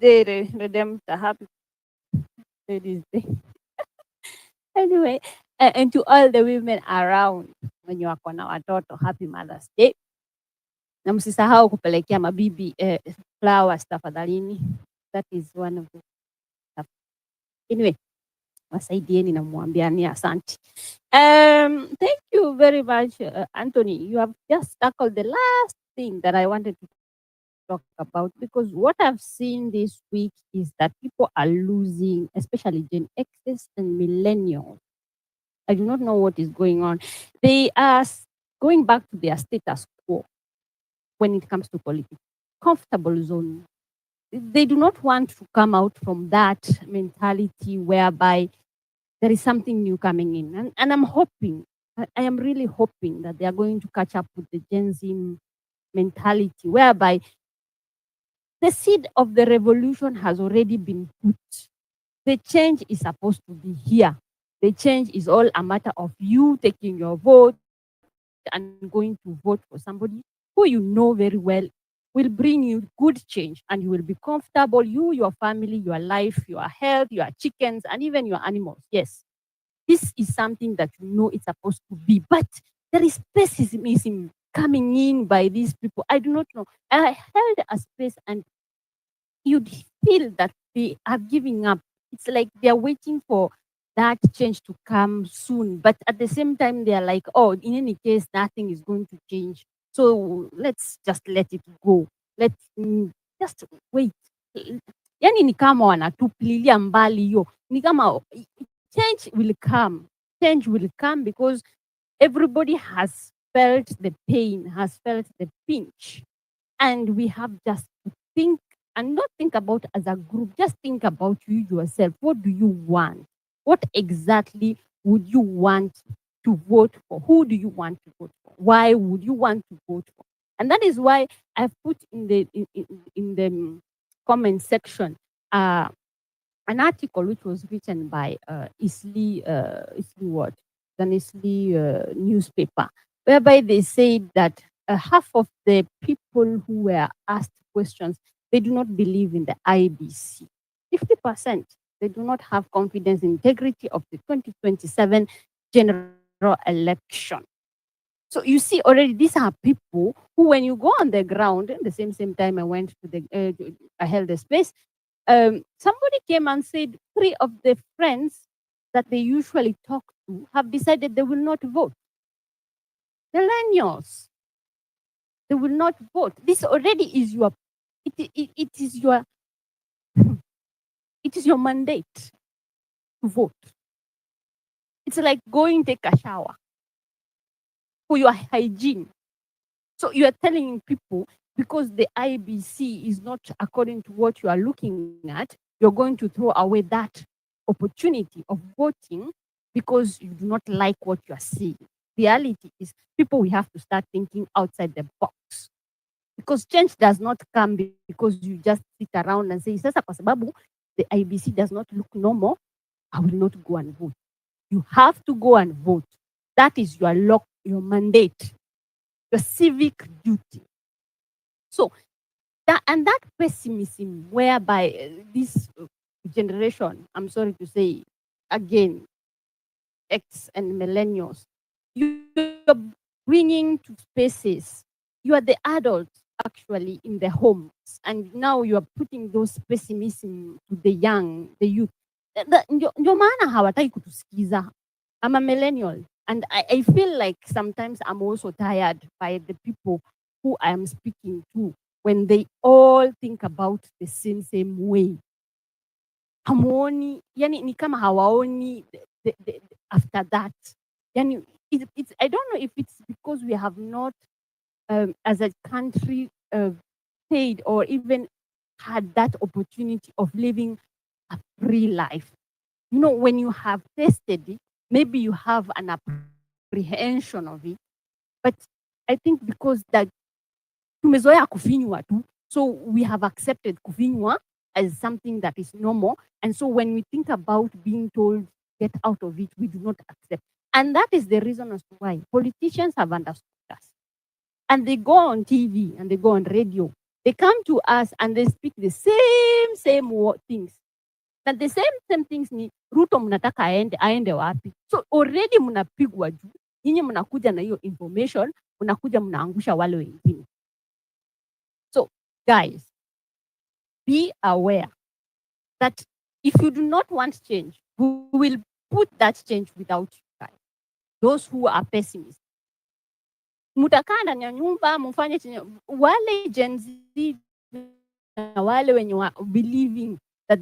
Day, Redemptor. Happy Ladies' Day. Anyway, and to all the women around, wenye wako na watoto, happy Mother's Day. Na msisahau kupelekea mabibi flowers tafadhalini. That is one of the stuff. Anyway, wasaidieni na mwambiani asante. Thank you very much, Anthony. You have just tackled the last thing that I wanted to talk about, because what I've seen this week is that people are losing, especially Gen X's and millennials. I do not know what is going on. They are going back to their status quo when it comes to politics. Comfortable zone. They do not want to come out from that mentality whereby there is something new coming in. And I'm hoping, I am really hoping that they are going to catch up with the Gen Z mentality, whereby the seed of the revolution has already been put. The change is supposed to be here. The change is all a matter of you taking your vote and going to vote for somebody who you know very well will bring you good change, and you will be comfortable, you, your family, your life, your health, your chickens, and even your animals. Yes, this is something that you know it's supposed to be. But there is pessimism coming in by these people. I do not know. I held a space and you'd feel that they are giving up. It's like they're waiting for that change to come soon. But at the same time, they're like, oh, in any case, nothing is going to change. So let's just let it go. Let's just wait. Yani ni kama wanatupililia mbali hiyo. Ni kama change will come. Change will come because everybody has felt the pain, has felt the pinch. And we have just to think and not think about as a group, just think about you yourself. What do you want? What exactly would you want to vote for? Who do you want to vote for? Why would you want to vote for? And that is why I've put in the comment section an article which was written by Isli what? An Isli newspaper, whereby they said that half of the people who were asked questions, they do not believe in the IEBC. 50%, they do not have confidence in integrity of the 2027 general election. So you see already these are people who, when you go on the ground, in the same time I went to the, I held a space, somebody came and said 3 of the friends that they usually talk to have decided they will not vote. Millennials, they will not vote. This already is your, it is your, it is your mandate to vote. It's like going take a shower for your hygiene. So you are telling people, because the IBC is not according to what you are looking at, you're going to throw away that opportunity of voting because you do not like what you are seeing. Reality is, people, we have to start thinking outside the box, because change does not come because you just sit around and say, sasa kwa sababu the IBC does not look normal, I will not go and vote. You have to go and vote. That is your mandate, your civic duty. So that pessimism whereby this generation, I'm sorry to say again, X and millennials, you're bringing to spaces. You are the adults actually in the homes, and now you are putting those pessimism to the young, the youth. Ndio maana hawataki kutusikiza. I'm a millennial, and I feel like sometimes I'm also tired by the people who I am speaking to when they all think about the same way. Hamuoni, yani ni kama hawaoni after that. Yani it's I don't know if it's because we have not as a country paid or even had that opportunity of living a free life. You know, when you have tasted it, maybe you have an apprehension of it. But I think because that tumezoea kufinywa tu, so we have accepted kufinywa as something that is normal. And so when we think about being told, get out of it, we do not accept. And that is the reason as to why politicians have understood us. And they go on TV and they go on radio. They come to us and they speak the same things. Na the same things ni Ruto mnataka aende wapi? So already mnapigwa juu. Nyinyi mnakuja na hiyo information, mnakuja mnaangusha wale wengine. So guys, be aware that if you do not want change, we will put that change without you guys. Those who are pessimists. Mutakaa ndani ya nyumba mfanye chenye wale Gen Z na wale wenye believing that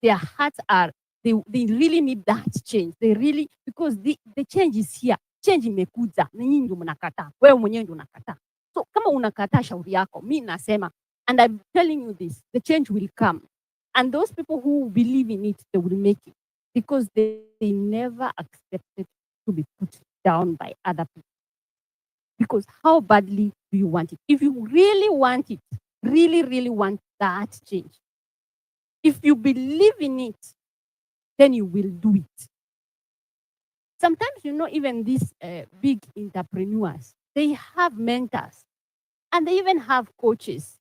their hearts are they really need that change. They really, because the change is here. Change imekuja na nyinyi ndio mnakataa. Wewe mwenyewe ndio unakataa. So kama unakataa shauri yako, mimi nasema, and I'm telling you this, the change will come. And those people who believe in it, they will make it, because they never accepted to be put down by other people. Because how badly do you want it? If you really want it, really want that change, if you believe in it, then you will do it. Sometimes, even these big entrepreneurs, they have mentors and they even have coaches,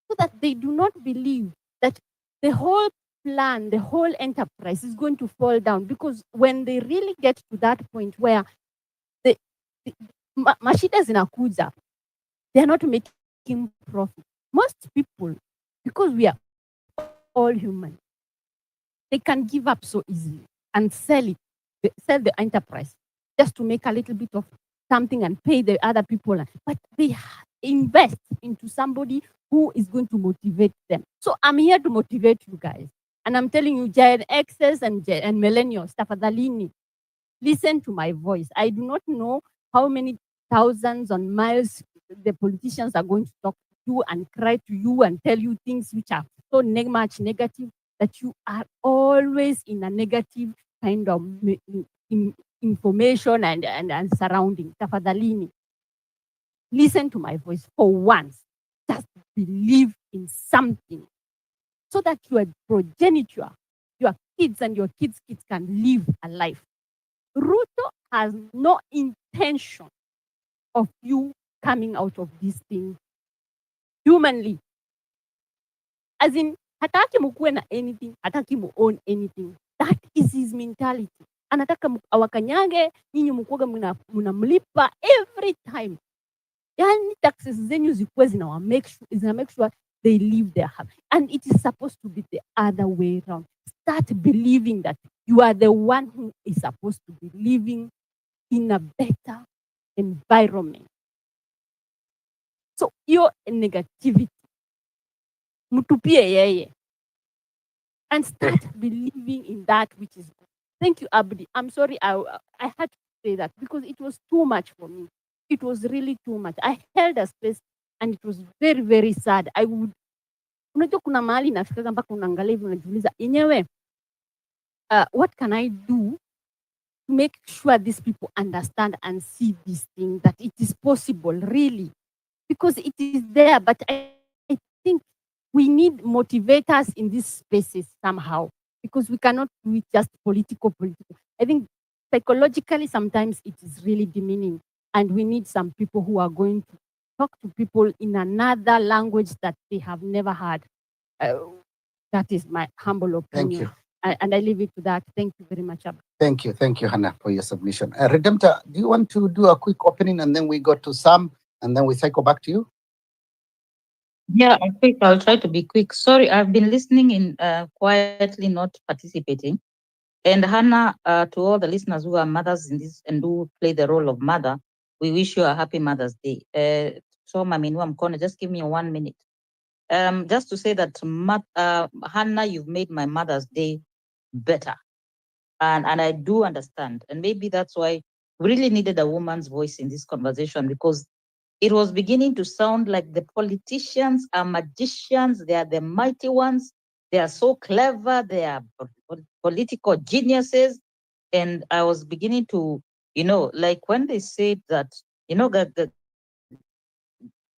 so that they do not believe that the whole plan, the whole enterprise is going to fall down. Because when they really get to that point where the mashida zinakuja, they are not making profit. Most people, because we are all human, they can give up so easily and sell the enterprise just to make a little bit of something and pay the other people. But they invest into somebody who is going to motivate them. So I'm here to motivate you guys. And I'm telling you, Gen Xers and millennials, tafadhalini, listen to my voice. I do not know how many thousands on miles the politicians are going to talk to you and cry to you and tell you things which are so much negative, that you are always in a negative kind of information and surrounding. Tafadhalini, listen to my voice for once. Just believe in something, so that your progenitor, your kids and your kids' kids can live a life. Ruto has no intention of you coming out of this thing humanly. As in, hataki mkuwe na anything, hataki mu own anything. That is his mentality. Anataka awakanyage, nyinyi mkuwe mnamlipa every time. Yani taxes zenyu zikuwe zina make sure they live their house. And it is supposed to be the other way around. Start believing that you are the one who is supposed to be living in a better environment. So your negativity, mutupie yeye, and start believing in that which is good. Thank you, Abdi. I'm sorry I had to say that, because it was too much for me. It was really too much. I held a space and it was very, very sad. Unajua kuna mahali nafika mpaka unaangalia hivi unajiuliza yenyewe, what can I do to make sure these people understand and see this thing, that it is possible, really? Because it is there, but I think we need motivators in these spaces somehow, because we cannot do it just political. I think psychologically sometimes it is really demeaning, and we need some people who are going to talk to people in another language that they have never heard. That is my humble opinion. Thank you. And I leave it to that. Thank you very much, Abba. Thank you, Hannah, for your submission. Redemptor, do you want to do a quick opening and then we go to Sam and then we cycle back to you? Yeah, I'll try to be quick. Sorry, I've been listening in quietly, not participating. And Hannah, to all the listeners who are mothers in this and who play the role of mother, we wish you a happy Mother's Day. So, I'm gonna just give me 1 minute. Just to say that, Hannah, you've made my Mother's Day better. And I do understand. And maybe that's why we really needed a woman's voice in this conversation, because it was beginning to sound like the politicians are magicians. They are the mighty ones. They are so clever. They are political geniuses. And I was beginning to, like when they said that, that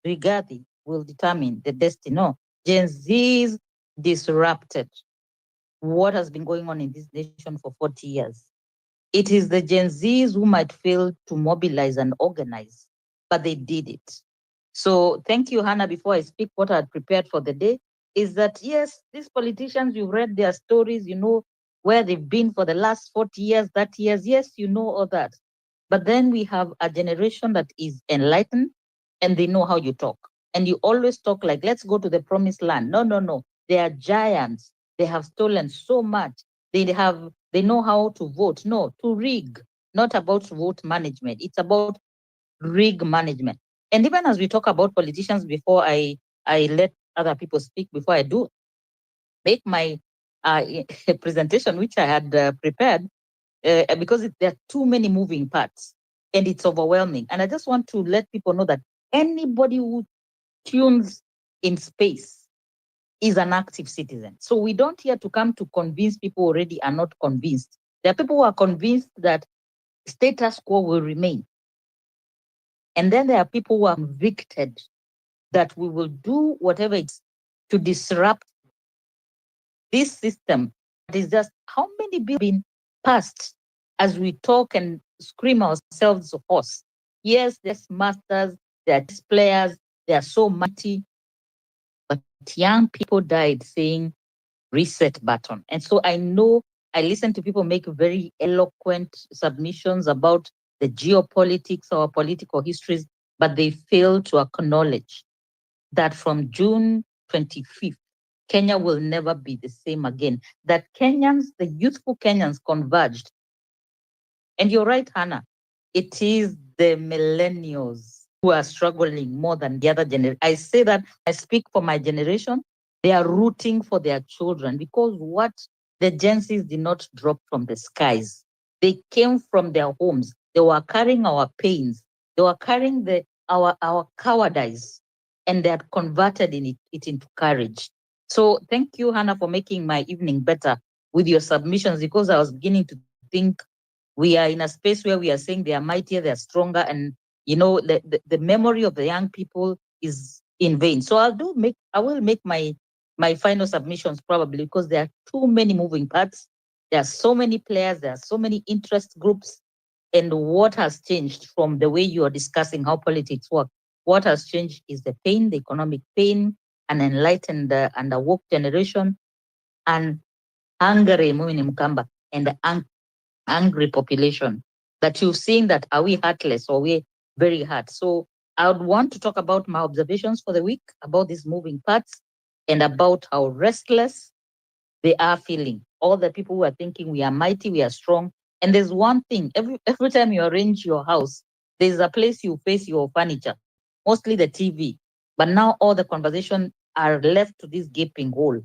Rigathi will determine the destiny. No, Gen Zs disrupted what has been going on in this nation for 40 years. It is the Gen Zs who might fail to mobilize and organize, but they did it. So thank you, Hannah. Before I speak what I had prepared for the day, is that yes, these politicians, you've read their stories, you know where they've been for the last 40 years, 30 years. Yes, you know all that. But then we have a generation that is enlightened and they know how you talk. And you always talk like, let's go to the promised land. No, no, no. They are giants. They have stolen so much. They know how to vote. No, to rig, not about vote management. It's about rig management. And even as we talk about politicians, before I let other people speak, before I do make my presentation, which I had prepared, because there are too many moving parts and it's overwhelming. And I just want to let people know that anybody who tunes in space is an active citizen. So we don't here to come to convince people who already are not convinced. There are people who are convinced that status quo will remain. And then there are people who are convicted that we will do whatever it's to disrupt this system. It is just how many bills been passed as we talk and scream ourselves hoarse. Yes, there's masters, there's players, they are so mighty, but young people died saying reset button. And so I know I listen to people make very eloquent submissions about the geopolitics or political histories, but they fail to acknowledge that from June 25th, Kenya will never be the same again. That Kenyans, the youthful Kenyans converged. And you're right, Hannah, it is the millennials who are struggling more than the other generation. I say that I speak for my generation. They are rooting for their children because what the Gen Zs did not drop from the skies. They came from their homes. They were carrying our pains. They were carrying our cowardice, and they had converted it into courage. So thank you, Hannah, for making my evening better with your submissions, because I was beginning to think we are in a space where we are saying they are mightier, they are stronger, and the memory of the young people is in vain. So I will make my final submissions probably because there are too many moving parts. There are so many players, there are so many interest groups, and what has changed from the way you are discussing how politics work? What has changed is the pain, the economic pain, an enlightened and a woke generation, and hungry Mukamba, and the angry population that you've seen that are we heartless or we very hurt. So I would want to talk about my observations for the week about these moving parts and about how restless they are feeling. All the people who are thinking we are mighty, we are strong. And there's one thing, every time you arrange your house, there's a place you face your furniture, mostly the TV. But now all the conversation are left to this gaping hole.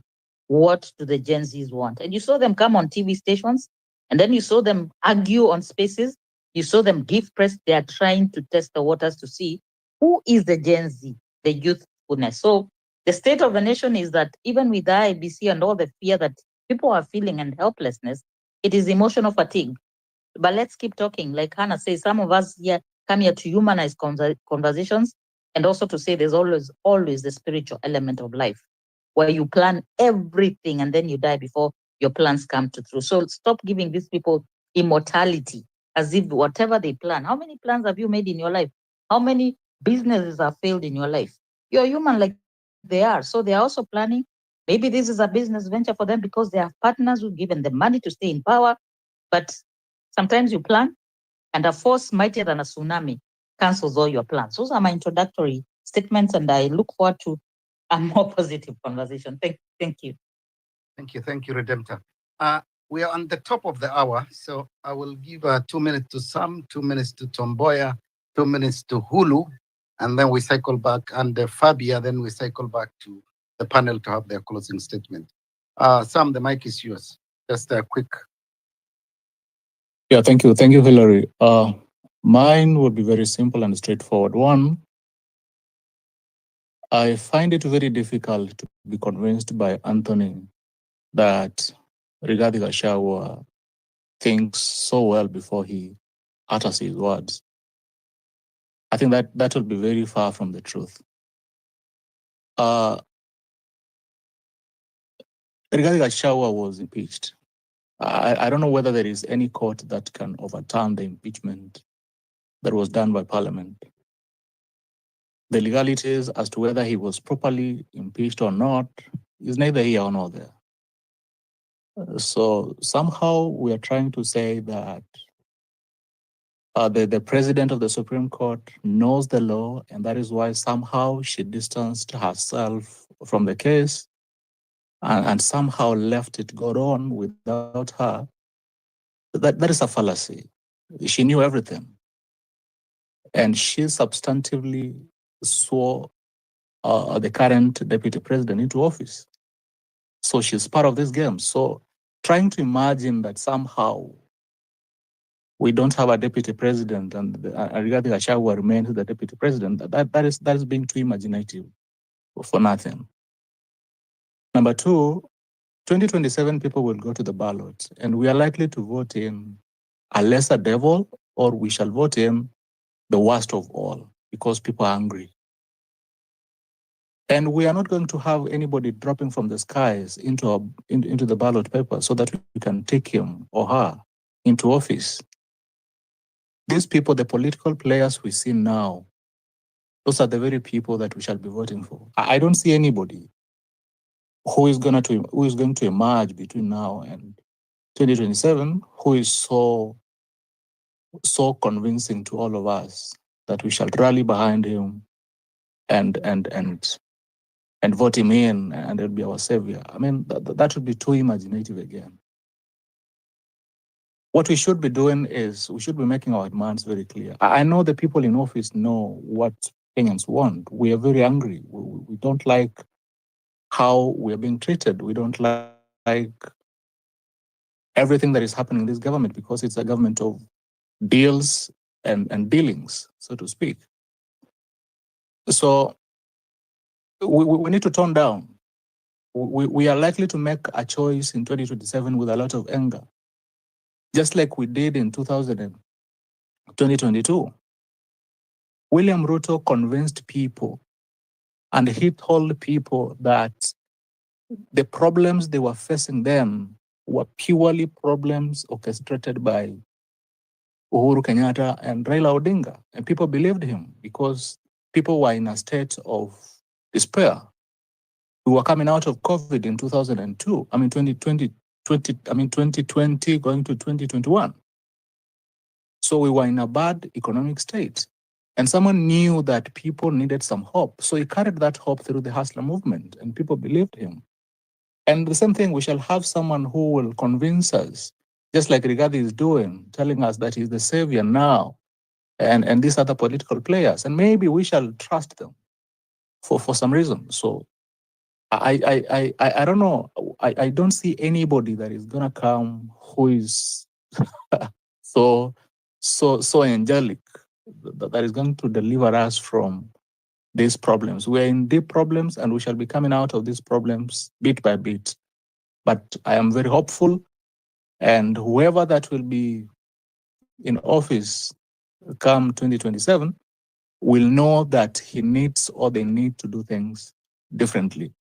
What do the Gen Zs want? And you saw them come on TV stations, and then you saw them argue on spaces. You saw them give press. They are trying to test the waters to see who is the Gen Z, the youthfulness. So the state of the nation is that even with the IEBC and all the fear that people are feeling and helplessness, it is emotional fatigue. But let's keep talking. Like Hannah says, some of us here come here to humanize conversations and also to say there's always the spiritual element of life where you plan everything and then you die before your plans come to true. So stop giving these people immortality as if whatever they plan. How many plans have you made in your life? How many businesses have failed in your life? You're human like they are. So they are also planning. Maybe this is a business venture for them because they have partners who've given them money to stay in power. But sometimes you plan and a force mightier than a tsunami cancels all your plans. Those are my introductory statements, and I look forward to a more positive conversation. Thank you. Thank you, Redemptor. We are on the top of the hour, so I will give 2 minutes to Sam, 2 minutes to Tomboya, 2 minutes to Hulu, and then we cycle back, and Fabia, then we cycle back to the panel to have their closing statement. Sam, the mic is yours. Just a quick. Yeah, thank you. Thank you, Hillary. Mine would be very simple and straightforward. One, I find it very difficult to be convinced by Anthony that Rigathi Gachagua thinks so well before he utters his words. I think that would be very far from the truth. Rigathi Gachagua was impeached. I don't know whether there is any court that can overturn the impeachment that was done by Parliament. The legalities as to whether he was properly impeached or not is neither here nor there. So somehow we are trying to say that the president of the Supreme Court knows the law, and that is why somehow she distanced herself from the case and somehow left it go on without her. That is a fallacy. She knew everything. And she substantively swore the current deputy president into office. So she's part of this game. So trying to imagine that somehow we don't have a deputy president and Rigathi Gachagua remains the deputy president, that is being too imaginative for nothing. Number two, 2027 people will go to the ballot and we are likely to vote in a lesser devil, or we shall vote in the worst of all because people are angry. And we are not going to have anybody dropping from the skies into the ballot paper so that we can take him or her into office. These people, the political players we see now, those are the very people that we shall be voting for. I don't see anybody who is going to emerge between now and 2027 who is so convincing to all of us that we shall rally behind him and vote him in, and he'll be our savior. I mean, that would be too imaginative again. What we should be doing is we should be making our demands very clear. I know the people in office know what Kenyans want. We are very angry. We don't like how we are being treated. We don't like everything that is happening in this government because it's a government of deals and dealings, so to speak. So we need to tone down. We are likely to make a choice in 2027 with a lot of anger, just like we did in 2022. William Ruto convinced people and he told people that the problems they were facing then were purely problems orchestrated by Uhuru Kenyatta and Raila Odinga. And people believed him because people were in a state of despair. We were coming out of COVID in 2002, 2020 going to 2021. So we were in a bad economic state. And someone knew that people needed some hope. So he carried that hope through the hustler movement and people believed him. And the same thing, we shall have someone who will convince us, just like Rigathi is doing, telling us that he's the savior now, and these other political players. And maybe we shall trust them for some reason. So I don't know. I don't see anybody that is gonna come who is so angelic that is going to deliver us from these problems. We're in deep problems and we shall be coming out of these problems bit by bit. But I am very hopeful, and whoever that will be in office come 2027 will know that he needs or they need to do things differently.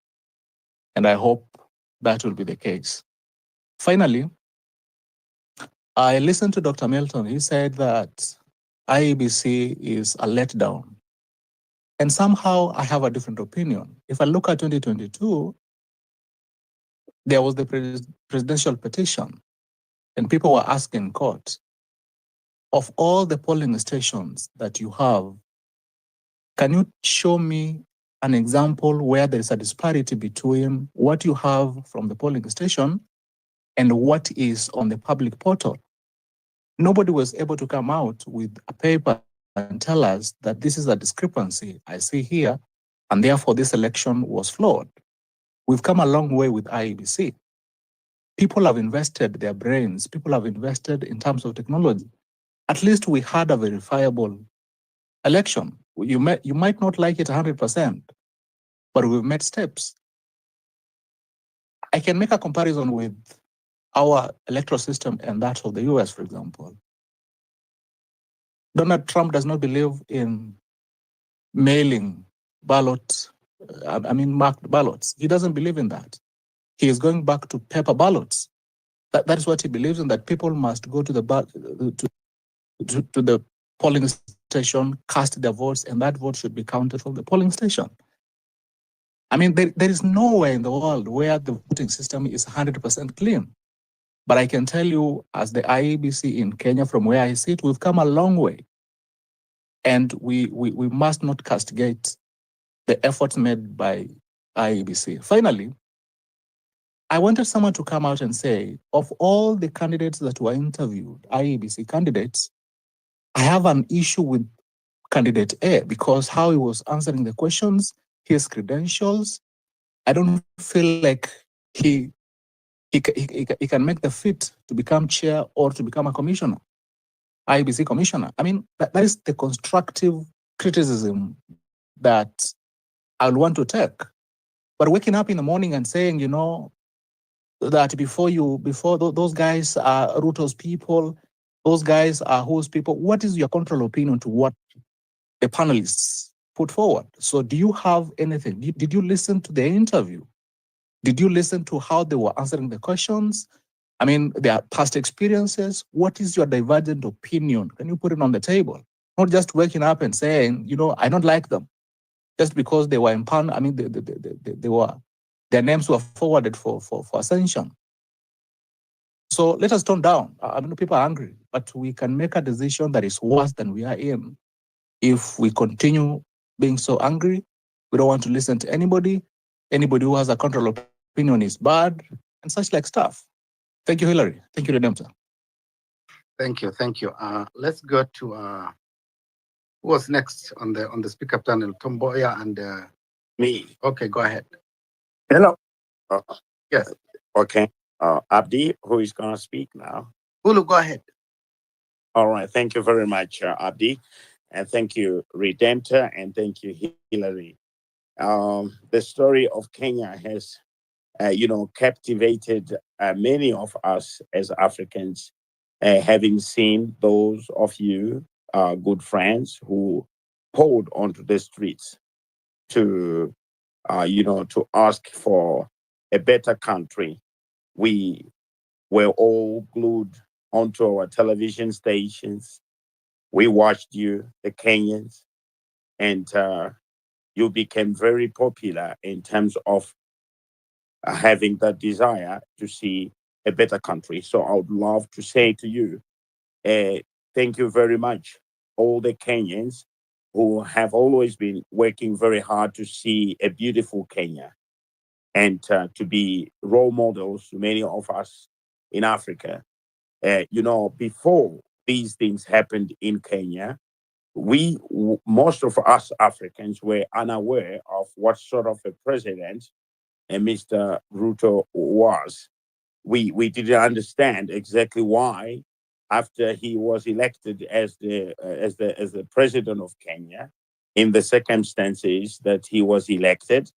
And I hope that will be the case. Finally, I listened to Dr. Milton. He said that IEBC is a letdown. And somehow I have a different opinion. If I look at 2022, there was the presidential petition, and people were asking court, of all the polling stations that you have, can you show me an example where there is a disparity between what you have from the polling station and what is on the public portal? Nobody was able to come out with a paper and tell us that this is a discrepancy I see here, and therefore this election was flawed. We've come a long way with IEBC. People have invested their brains. People have invested in terms of technology. At least we had a verifiable election. You might not like it 100%, but we've made steps. I can make a comparison with our electoral system and that of the US, for example. Donald Trump does not believe in mailing marked ballots. He doesn't believe in that. He is going back to paper ballots. That is what he believes in, that people must go to the polling station cast their votes, and that vote should be counted from the polling station. I mean, there is nowhere in the world where the voting system is 100% clean. But I can tell you, as the IEBC in Kenya, from where I sit, we've come a long way. And we must not castigate the efforts made by IEBC. Finally, I wanted someone to come out and say, of all the candidates that were interviewed, IEBC candidates, I have an issue with candidate A because how he was answering the questions, his credentials, I don't feel like he can make the fit to become chair or to become a commissioner, IEBC commissioner. I mean, that is the constructive criticism that I'll want to take. But waking up in the morning and saying, that before those guys are Ruto's people, those guys are whose people, what is your contrary opinion to what the panelists put forward? So do you have anything? Did you listen to the interview? Did you listen to how they were answering the questions? I mean, their past experiences. What is your divergent opinion? Can you put it on the table? Not just waking up and saying, I don't like them, just because they were impounded. I mean, their names were forwarded for ascension. So let us tone down. I mean, people are angry, but we can make a decision that is worse than we are in. If we continue being so angry, we don't want to listen to anybody. Anybody who has a contrary opinion is bad, and such like stuff. Thank you, Hillary. Thank you, Redemptor. Thank you. Let's go to who was next on the speaker panel? Tomboya and Me. Okay, go ahead. Hello. Yes. Okay. Abdi, who is going to speak now? Hulu, go ahead. All right. Thank you very much, Abdi. And thank you, Redemptor, and thank you, Hillary. The story of Kenya has, captivated many of us as Africans, having seen those of you, good friends, who poured onto the streets to, to ask for a better country. We were all glued onto our television stations. We watched you, the Kenyans, and you became very popular in terms of having that desire to see a better country. So I would love to say to you, thank you very much, all the Kenyans who have always been working very hard to see a beautiful Kenya and to be role models to many of us in Africa. Before these things happened in Kenya, most of us Africans were unaware of what sort of a president Mr. Ruto was. We didn't understand exactly why, after he was elected as the president of Kenya, in the circumstances that he was elected,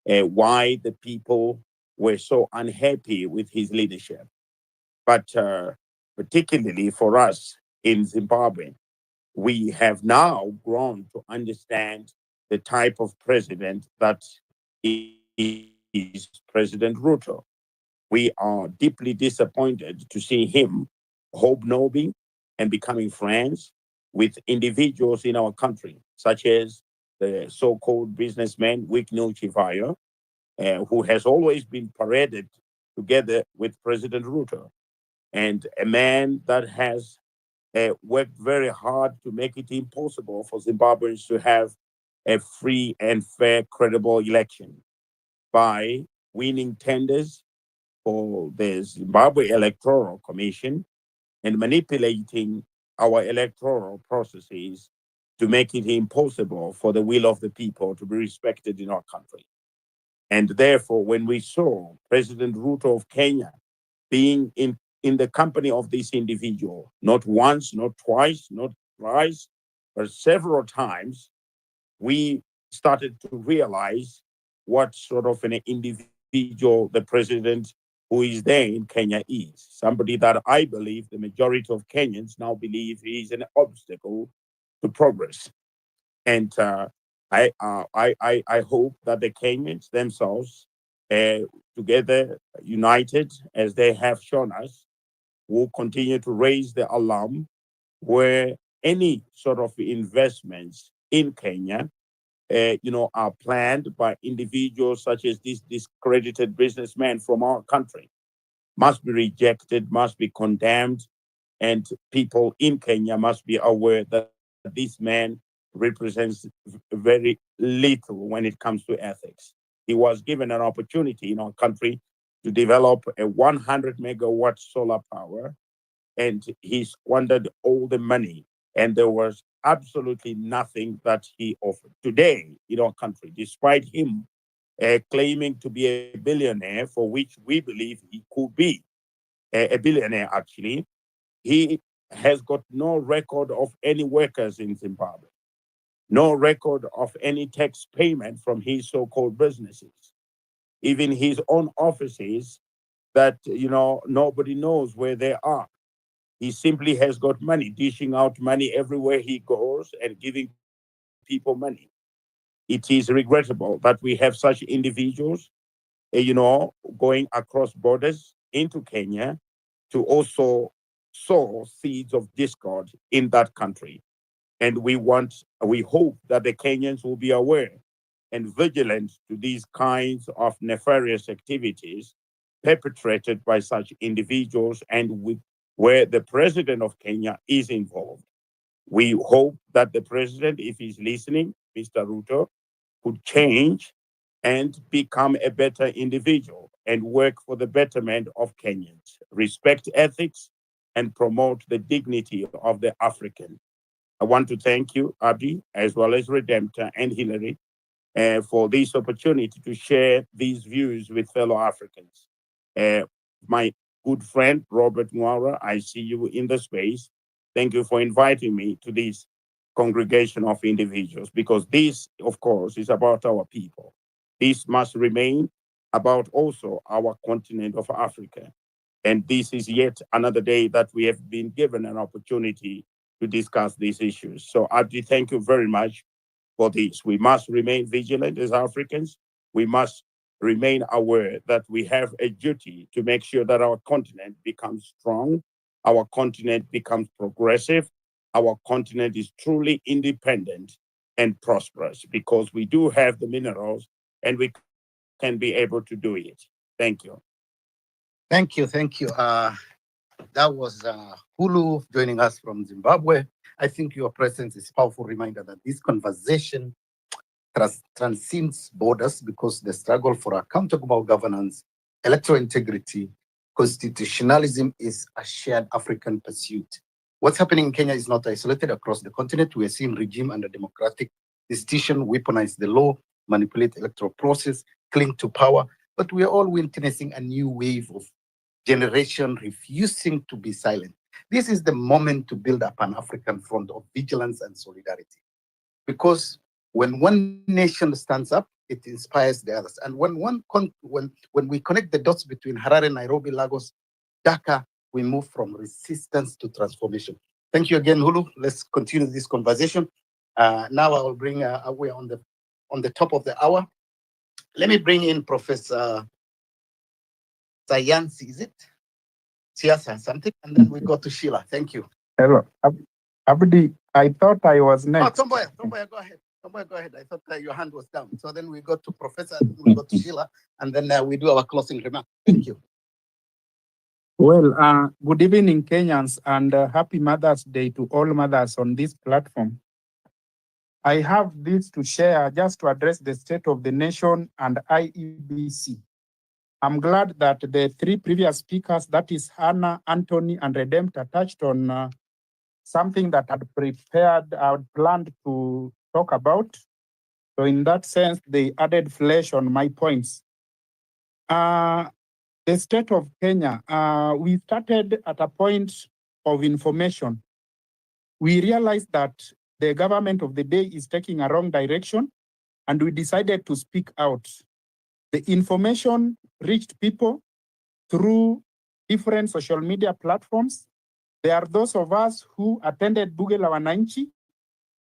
why the people were so unhappy with his leadership. But particularly for us in Zimbabwe, we have now grown to understand the type of president that is President Ruto. We are deeply disappointed to see him hobnobbing and becoming friends with individuals in our country, such as the so-called businessman Wicknell Chivayo, who has always been paraded together with President Ruto, and a man that has worked very hard to make it impossible for Zimbabweans to have a free and fair, credible election by winning tenders for the Zimbabwe Electoral Commission and manipulating our electoral processes to make it impossible for the will of the people to be respected in our country. And therefore, when we saw President Ruto of Kenya being in the company of this individual, not once, not twice, not thrice, but several times, we started to realize what sort of an individual the president who is there in Kenya is. Somebody that I believe the majority of Kenyans now believe is an obstacle to progress. And I hope that the Kenyans themselves, together, united, as they have shown us, will continue to raise the alarm where any sort of investments in Kenya, are planned by individuals such as this discredited businessman from our country must be rejected, must be condemned, and people in Kenya must be aware that this man represents very little when it comes to ethics. He was given an opportunity in our country to develop a 100 megawatt solar power, and he squandered all the money, and there was absolutely nothing that he offered. Today, in our country, despite him claiming to be a billionaire, for which we believe he could be a billionaire actually, he has got no record of any workers in Zimbabwe, no record of any tax payment from his so-called businesses, even his own offices that, nobody knows where they are. He simply has got money, dishing out money everywhere he goes and giving people money. It is regrettable that we have such individuals, going across borders into Kenya to also sow seeds of discord in that country. And we hope that the Kenyans will be aware and vigilant to these kinds of nefarious activities perpetrated by such individuals and where the president of Kenya is involved. We hope that the president, if he's listening, Mr. Ruto, could change and become a better individual and work for the betterment of Kenyans, respect ethics, and promote the dignity of the African. I want to thank you, Abdi, as well as Redemptor and Hillary, for this opportunity to share these views with fellow Africans. My good friend, Robert Mwara, I see you in the space. Thank you for inviting me to this congregation of individuals, because this, of course, is about our people. This must remain about also our continent of Africa. And this is yet another day that we have been given an opportunity to discuss these issues. So, Abdi, thank you very much for this. We must remain vigilant as Africans. We must remain aware that we have a duty to make sure that our continent becomes strong, our continent becomes progressive, our continent is truly independent and prosperous, because we do have the minerals and we can be able to do it. Thank you. Thank you. Thank you. That was Hulu joining us from Zimbabwe. I think your presence is a powerful reminder that this conversation transcends borders, because the struggle for accountable governance, electoral integrity, constitutionalism is a shared African pursuit. What's happening in Kenya is not isolated across the continent. We are seeing regime and a democratic institution weaponize the law, manipulate electoral process, cling to power, but we are all witnessing a new wave of generation refusing to be silent. This is the moment to build up an African front of vigilance and solidarity. Because when one nation stands up, it inspires the others. And when we connect the dots between Harare, Nairobi, Lagos, Dhaka, we move from resistance to transformation. Thank you again, Hulu. Let's continue this conversation. Now I will bring, we're on the top of the hour. Let me bring in Professor Sayansi, is it? Siasa, something, and then we go to Sheila. Thank you. Hello. Abdi, I thought I was next. Oh, Tomboya, go ahead. Tomboya, go ahead. I thought your hand was down. So then we go to Professor, we go to Sheila, and then we do our closing remarks. Thank you. Well, good evening, Kenyans, and happy Mother's Day to all mothers on this platform. I have this to share just to address the state of the nation and IEBC. I'm glad that the three previous speakers, that is Hannah, Anthony, and Redemptor, touched on something that I had planned to talk about. So in that sense, they added flesh on my points. The state of Kenya, we started at a point of information. We realized that the government of the day is taking a wrong direction, and we decided to speak out. The information reached people through different social media platforms. There are those of us who attended Buge la Wananchi,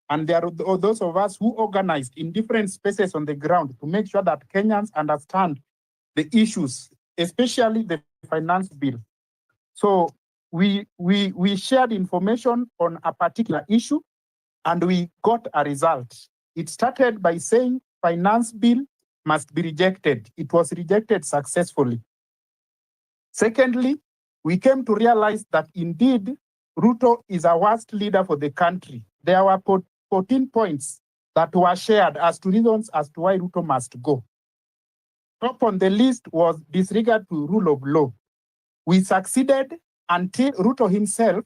and there are those of us who organized in different spaces on the ground to make sure that Kenyans understand the issues, especially the finance bill. So we shared information on a particular issue and we got a result. It started by saying finance bill must be rejected. It was rejected successfully. Secondly, we came to realize that indeed Ruto is a worst leader for the country. There were 14 points that were shared as to reasons as to why Ruto must go. Top on the list was disregard to rule of law. We succeeded until Ruto himself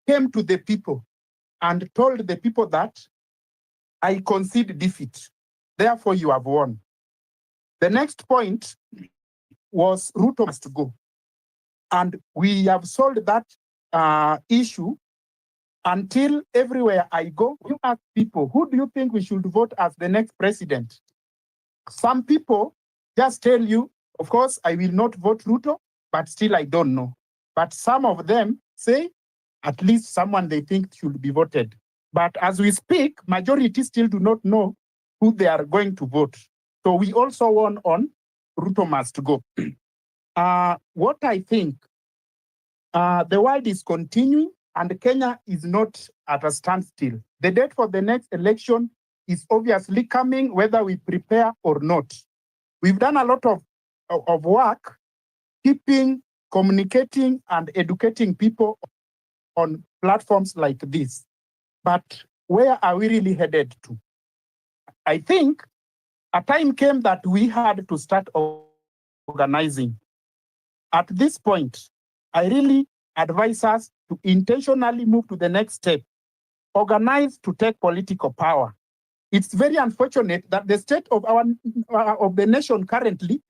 came to the people and told the people that I concede defeat. Therefore, you have won. The next point was Ruto must go. And we have solved that issue until everywhere I go, you ask people, who do you think we should vote as the next president? Some people just tell you, of course, I will not vote Ruto, but still I don't know. But some of them say, at least someone they think should be voted. But as we speak, majority still do not know who they are going to vote. So we also won on Ruto must go. What I think, the world is continuing and Kenya is not at a standstill. The date for the next election is obviously coming, whether we prepare or not. We've done a lot of work keeping, communicating, and educating people on platforms like this. But where are we really headed to? I think a time came that we had to start organizing. At this point, I really advise us to intentionally move to the next step, organize to take political power. It's very unfortunate that the state of the nation currently,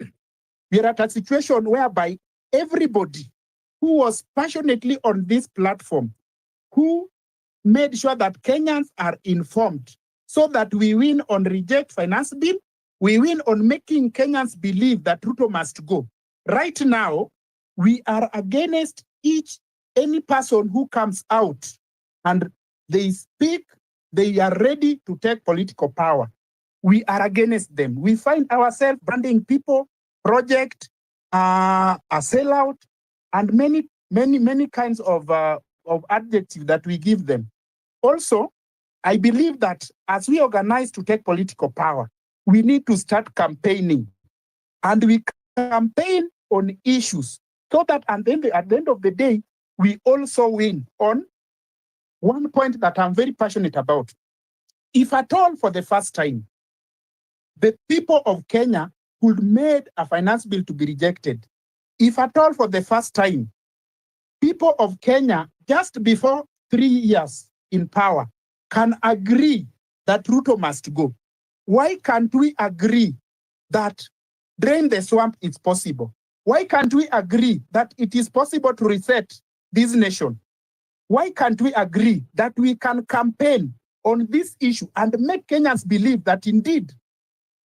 we are at a situation whereby everybody who was passionately on this platform, who made sure that Kenyans are informed so that we win on reject finance bill, we win on making Kenyans believe that Ruto must go. Right now, we are against any person who comes out and they speak, they are ready to take political power. We are against them. We find ourselves branding people, project, a sellout, and many kinds of adjectives that we give them. Also, I believe that as we organize to take political power, we need to start campaigning. And we campaign on issues so that at the end of the day, we also win on one point that I'm very passionate about. If at all for the first time, the people of Kenya could make a finance bill to be rejected, if at all for the first time, people of Kenya, just before 3 years in power, can agree that Ruto must go. Why can't we agree that drain the swamp is possible? Why can't we agree that it is possible to reset this nation? Why can't we agree that we can campaign on this issue and make Kenyans believe that indeed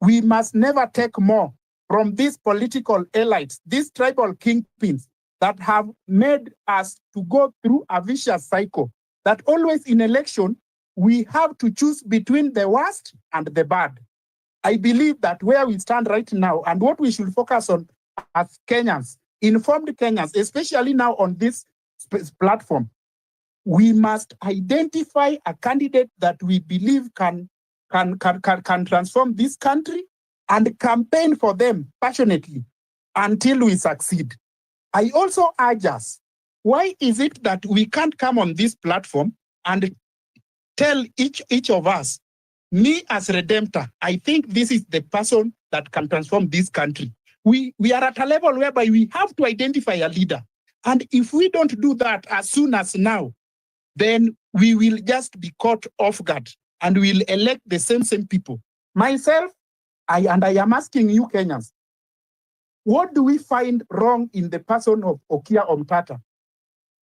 we must never take more from these political elites, these tribal kingpins that have made us to go through a vicious cycle, that always in election, we have to choose between the worst and the bad. I believe that where we stand right now and what we should focus on as Kenyans, informed Kenyans, especially now on this platform, we must identify a candidate that we believe can transform this country and campaign for them passionately until we succeed. I also urge us, why is it that we can't come on this platform and tell each of us, me as Redemptor, I think this is the person that can transform this country. We are at a level whereby we have to identify a leader. And if we don't do that as soon as now, then we will just be caught off guard and we'll elect the same people. Myself, I am asking you Kenyans, what do we find wrong in the person of Okiya Omtata?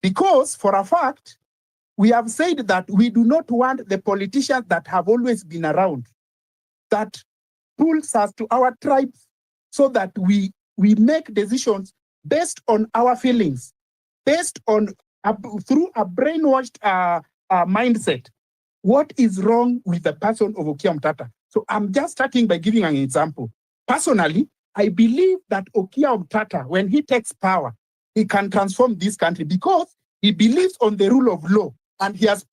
Because for a fact, we have said that we do not want the politicians that have always been around, that pulls us to our tribes so that we make decisions based on our feelings, based on through a brainwashed mindset. What is wrong with the person of Okiya Omtata? So I'm just starting by giving an example. Personally, I believe that Okiya Omtata, when he takes power, he can transform this country because He believes on the rule of law, and he has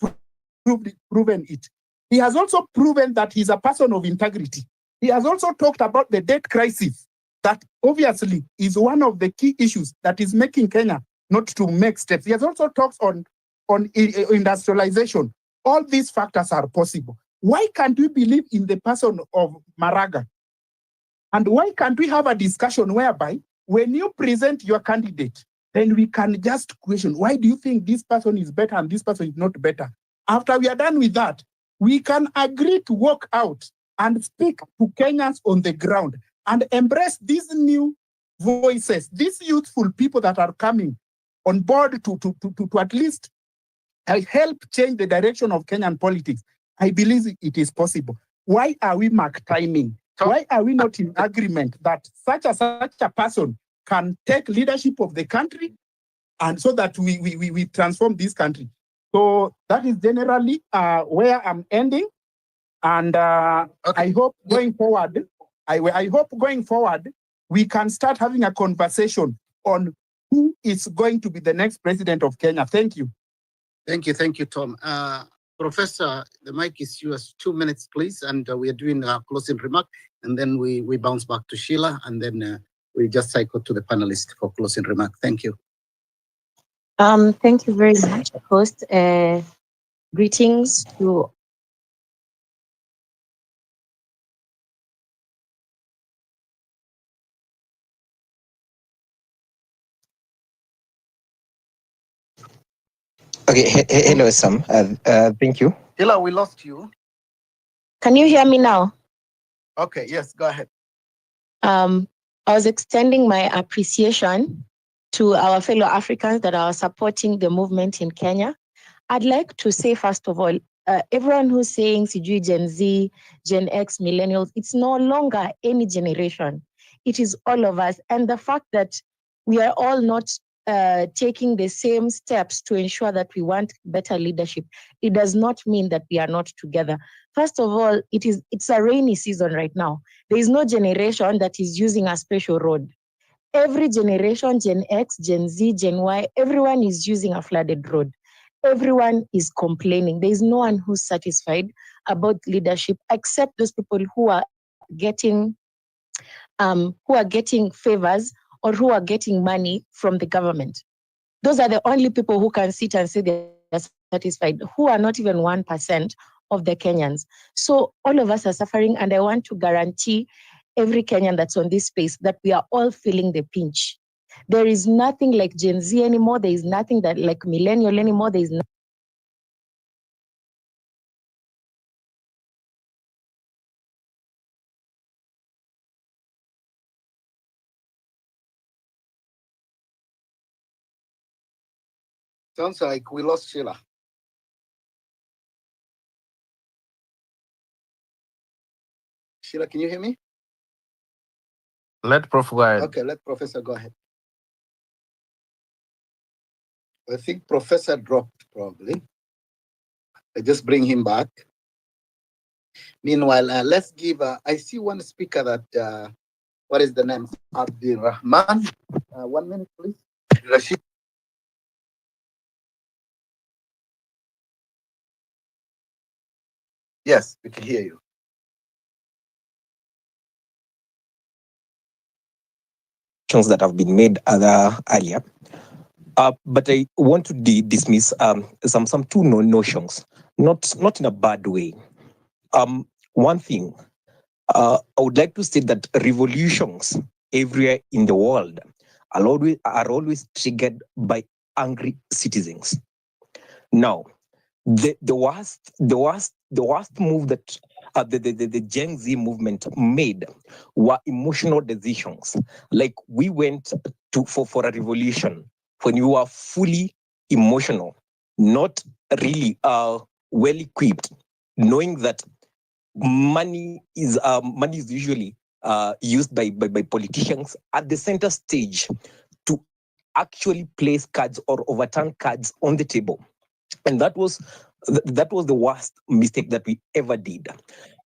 proven it. He has also proven that he's a person of integrity. He has also talked about the debt crisis, that obviously is one of the key issues that is making Kenya not to make steps. He has also talked on industrialization. All these factors are possible. Why can't we believe in the person of Maraga? And why can't we have a discussion whereby when you present your candidate, then we can just question, why do you think this person is better and this person is not better? After we are done with that, we can agree to walk out and speak to Kenyans on the ground and embrace these new voices, these youthful people that are coming on board to at least help change the direction of Kenyan politics. I believe it is possible. Why are we mark timing? Why are we not in agreement that such a person can take leadership of the country, and so that we transform this country? So that is generally where I'm ending, and I hope going forward, I hope going forward we can start having a conversation on who is going to be the next president of Kenya. Thank you. Thank you, Tom. Professor, the mic is yours. 2 minutes, please. And we are doing a closing remark, and then we bounce back to Sheila, and then we just cycle to the panelists for closing remark. Thank you. Thank you very much, host. Greetings to Okay, hello, Sam. Thank you. Sheila, we lost you. Can you hear me now? Okay, yes, go ahead. I was extending my appreciation to our fellow Africans that are supporting the movement in Kenya. I'd like to say, first of all, everyone who's saying Sijui Gen Z, Gen X, millennials, it's no longer any generation. It is all of us. And the fact that we are all not taking the same steps to ensure that we want better leadership, it does not mean that we are not together. First of all, it's a rainy season right now. There is no generation that is using a special road. Every generation, Gen X, Gen Z, Gen Y, everyone is using a flooded road. Everyone is complaining. There is no one who's satisfied about leadership except those people who are getting favors or who are getting money from the government. Those are the only people who can sit and say they're satisfied, who are not even 1% of the Kenyans. So all of us are suffering, and I want to guarantee every Kenyan that's on this space that we are all feeling the pinch. There is nothing like Gen Z anymore. There is nothing that like millennial anymore. There is nothing. Sounds like we lost Sheila. Sheila, can you hear me? Let Prof go ahead. Okay, let Professor go ahead. I think Professor dropped probably. I just bring him back. Meanwhile, let's give, I see one speaker that, what is the name? Abdul Rahman. 1 minute, please. Rashid. Yes, we can hear you. That have been made earlier. But I want to dismiss some two notions, not in a bad way. One thing, I would like to state that revolutions everywhere in the world are always triggered by angry citizens. Now, the worst move that the Gen Z movement made were emotional decisions. Like we went for a revolution when you are fully emotional, not really well equipped, knowing that money is usually used by politicians at the center stage to actually place cards or overturn cards on the table. And that was the worst mistake that we ever did.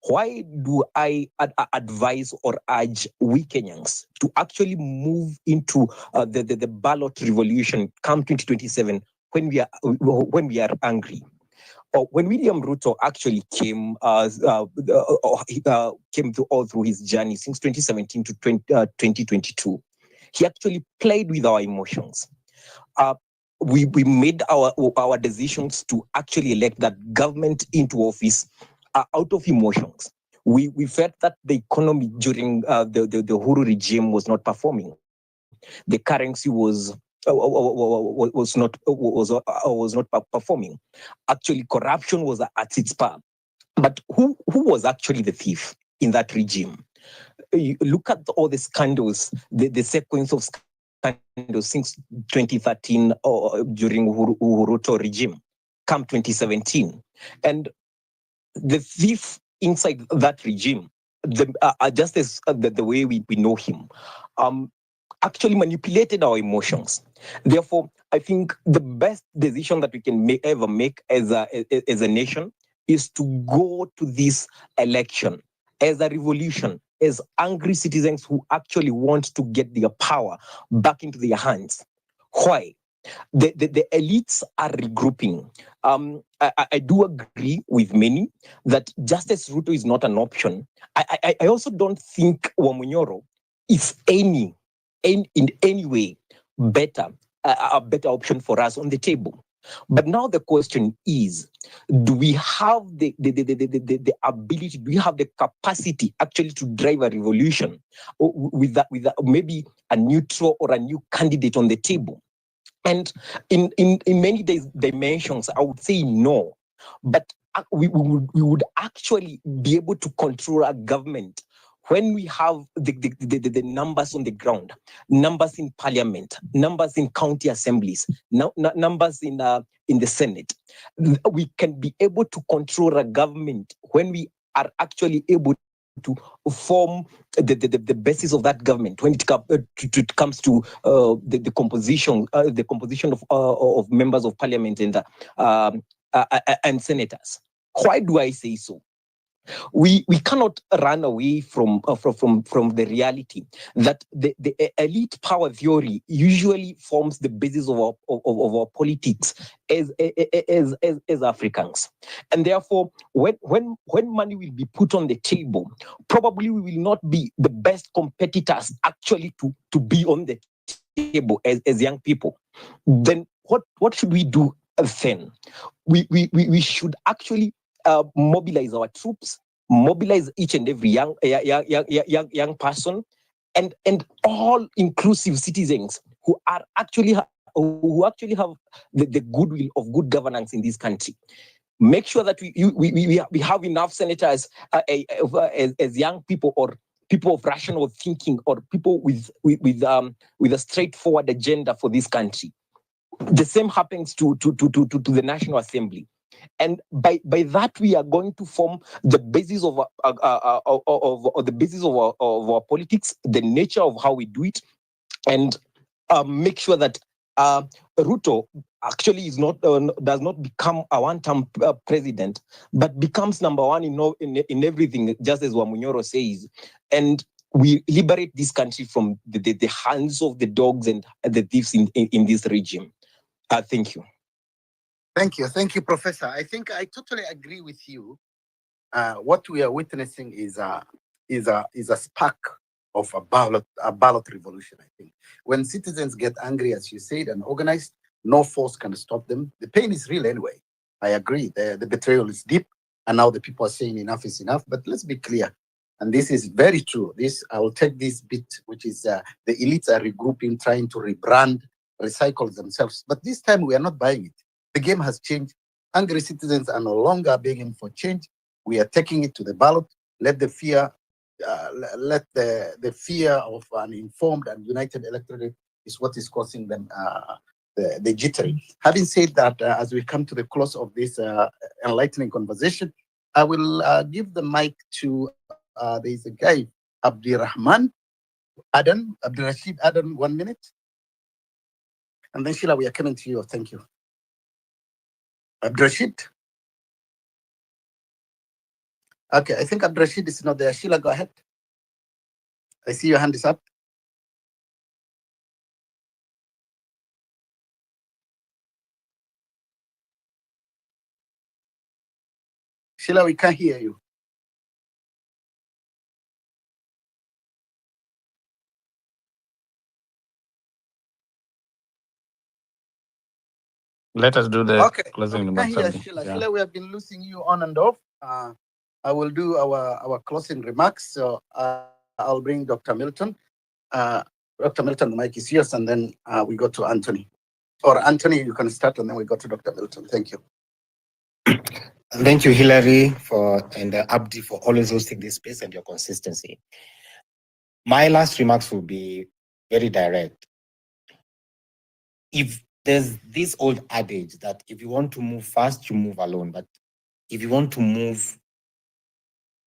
Why do I advise or urge we Kenyans to actually move into the ballot revolution come 2027 when we are angry. When William Ruto actually came came all through his journey since 2017 to 2022, he actually played with our emotions. We made our decisions to actually elect that government into office out of emotions. We felt that the economy during the Uhuru regime was not performing. The currency was not performing. Actually, corruption was at its peak. But who was actually the thief in that regime? You look at all the scandals, the sequence of scandals since 2013 or during Ruto regime, come 2017, and the thief inside that regime, just as the way we know him, actually manipulated our emotions. Therefore, I think the best decision that we can ever make as a nation is to go to this election as a revolution, as angry citizens who actually want to get their power back into their hands. Why? The elites are regrouping. I do agree with many that Justice Ruto is not an option. I also don't think Wamunyoro is in any way better, a better option for us on the table. But now the question is, do we have the ability, do we have the capacity actually to drive a revolution with maybe a neutral or a new candidate on the table? And in many dimensions, I would say no. But we would actually be able to control a government when we have the numbers on the ground, numbers in parliament, numbers in county assemblies, numbers in the Senate. We can be able to control a government when we are actually able to form the basis of that government when it comes to the composition of members of parliament and senators. Why do I say so? We cannot run away from the reality that the elite power theory usually forms the basis of our politics as Africans, and therefore when money will be put on the table, probably we will not be the best competitors actually to be on the table as young people. Then what should we do then? We should actually mobilize our troops, mobilize each and every young person, and all inclusive citizens who actually have the goodwill of good governance in this country. Make sure that we have enough senators as young people or people of rational thinking or people with a straightforward agenda for this country. The same happens to the National Assembly. And by that, we are going to form the basis of our politics, the nature of how we do it, and make sure that Ruto actually does not become a one-term president, but becomes number one in everything, just as Wamunyoro says, and we liberate this country from the hands of the dogs and the thieves in this regime. Thank you. Thank you, Professor. I think I totally agree with you. What we are witnessing is a spark of a ballot revolution. I think when citizens get angry, as you said, and organized, no force can stop them. The pain is real anyway. I agree. The betrayal is deep, and now the people are saying enough is enough. But let's be clear, and this is very true. I will take this bit, which is the elites are regrouping, trying to rebrand, recycle themselves. But this time we are not buying it. The game has changed. Angry citizens are no longer begging for change. We are taking it to the ballot. Let the fear of an informed and united electorate is what is causing them the jittery. Having said that, as we come to the close of this enlightening conversation, I will give the mic to there is a guy, Abdirrahman Abdirrashid Adan, 1 minute. And then Sheila, we are coming to you. Thank you. Abdirrashid? Okay, I think Abdirrashid is not there. Sheila, go ahead. I see your hand is up. Sheila, we can't hear you. Let us do the Okay, so closing we can't remarks. hear Abdi. Sheila. Yeah. Sheila, we have been losing you on and off. I will do our closing remarks. So I'll bring Dr. Milton. Dr. Milton, the mic is yours, and then we go to Anthony. Or Anthony, you can start, and then we go to Dr. Milton. Thank you. Thank you, Hilary, and Abdi for always hosting this space and your consistency. My last remarks will be very direct. If there's this old adage that if you want to move fast, you move alone. But if you want to move,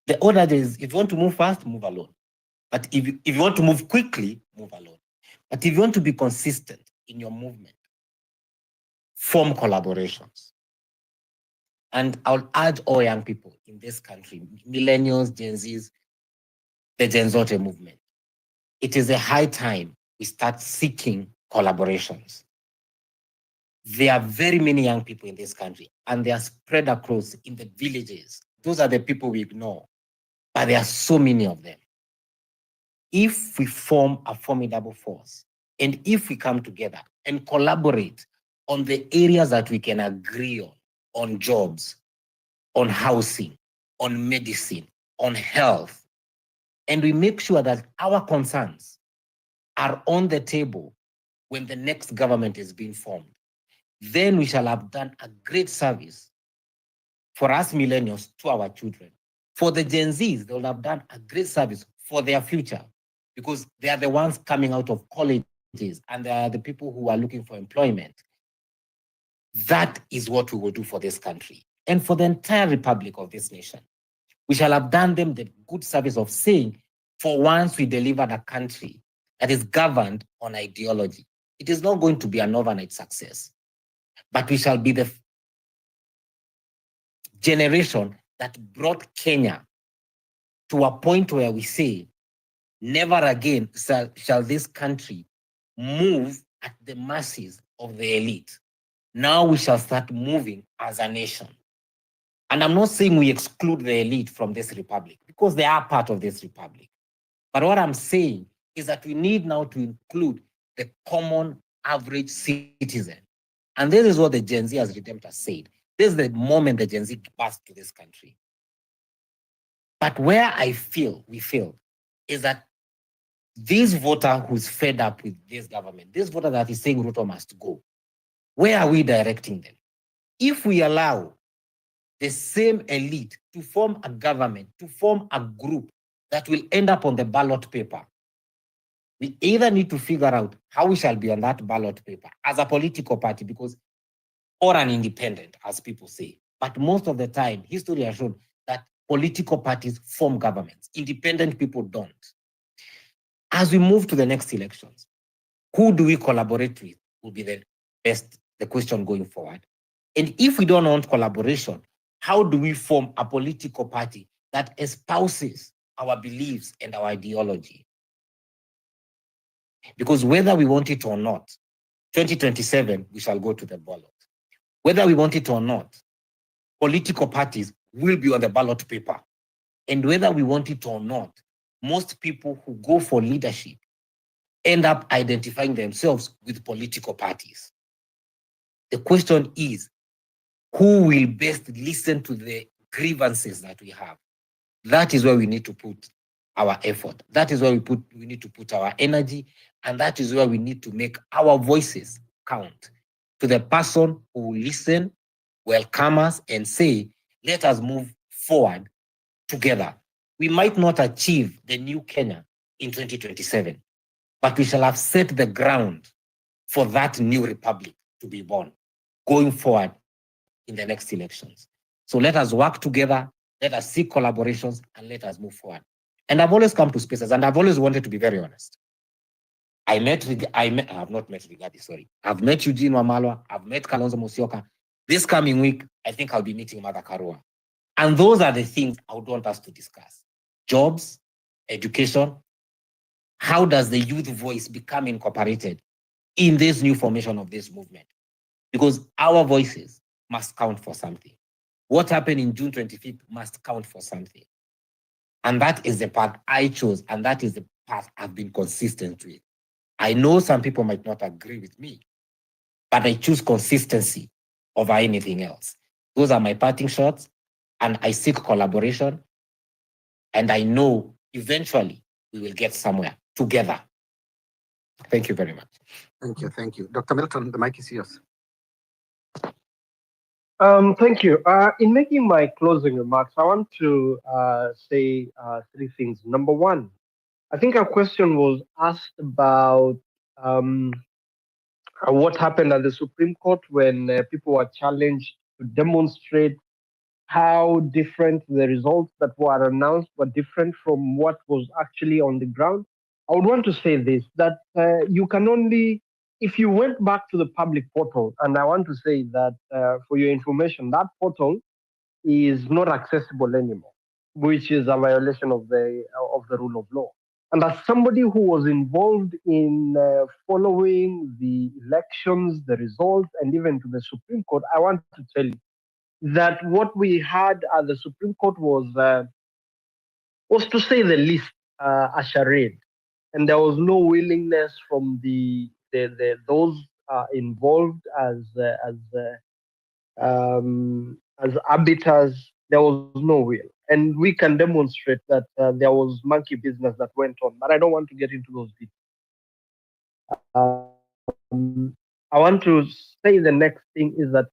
the old adage is if you want to move fast, move alone. But if you want to move quickly, move alone. But if you want to be consistent in your movement, form collaborations. And I'll urge all young people in this country, millennials, Gen Zs, the Gen Zote movement. It is a high time we start seeking collaborations. There are very many young people in this country, and they are spread across in the villages. Those are the people we ignore, but there are so many of them. If we form a formidable force, and if we come together and collaborate on the areas that we can agree on jobs, on housing, on medicine, on health, and we make sure that our concerns are on the table when the next government is being formed, then we shall have done a great service for us millennials to our children. For the Gen Zs, they will have done a great service for their future because they are the ones coming out of colleges and they are the people who are looking for employment. That is what we will do for this country and for the entire republic of this nation. We shall have done them the good service of saying, for once we delivered a country that is governed on ideology. It is not going to be an overnight success, but we shall be the generation that brought Kenya to a point where we say, never again shall this country move at the masses of the elite. Now we shall start moving as a nation. And I'm not saying we exclude the elite from this republic because they are part of this republic. But what I'm saying is that we need now to include the common average citizen. And this is what the Gen Z as Redemptor said. This is the moment the Gen Z passed to this country. But where we feel, is that this voter who's fed up with this government, this voter that is saying Ruto must go, where are we directing them? If we allow the same elite to form a government, to form a group that will end up on the ballot paper, we either need to figure out how we shall be on that ballot paper as a political party, or an independent, as people say. But most of the time, history has shown that political parties form governments. Independent people don't. As we move to the next elections, who do we collaborate with will be the question going forward. And if we don't want collaboration, how do we form a political party that espouses our beliefs and our ideology? Because whether we want it or not, 2027, we shall go to the ballot. Whether we want it or not, political parties will be on the ballot paper. And whether we want it or not, most people who go for leadership end up identifying themselves with political parties. The question is, who will best listen to the grievances that we have? That is where we need to put our effort. That is where we need to put our energy, and that is where we need to make our voices count. To the person who will listen, welcome us, and say, let us move forward together. We might not achieve the new Kenya in 2027, but we shall have set the ground for that new republic to be born going forward in the next elections. So let us work together, let us seek collaborations, and let us move forward. And I've always come to spaces, and I've always wanted to be very honest. I have not met Rigathi, sorry. I've met Eugene Wamalwa, I've met Kalonzo Musyoka. This coming week, I think I'll be meeting Martha Karua. And those are the things I would want us to discuss. Jobs, education. How does the youth voice become incorporated in this new formation of this movement? Because our voices must count for something. what happened in June 25th must count for something. And that is the path I chose, and that is the path I've been consistent with. I know some people might not agree with me, but I choose consistency over anything else. Those are my parting shots, and I seek collaboration, and I know eventually we will get somewhere together. Thank you very much. Thank you. Thank you. Dr. Milton, the mic is yours. Thank you. In making my closing remarks, I want to say three things. Number one, I think a question was asked about what happened at the Supreme Court when people were challenged to demonstrate how different the results that were announced were different from what was actually on the ground. I would want to say this, that you can only, if you went back to the public portal, and I want to say that for your information, that portal is not accessible anymore, which is a violation of the rule of law. And as somebody who was involved in following the elections, the results, and even to the Supreme Court, I want to tell you that what we had at the Supreme Court was to say the least, a charade, and there was no willingness from those involved as arbiters. There was no will, and we can demonstrate that there was monkey business that went on. But I don't want to get into those details. I want to say the next thing is that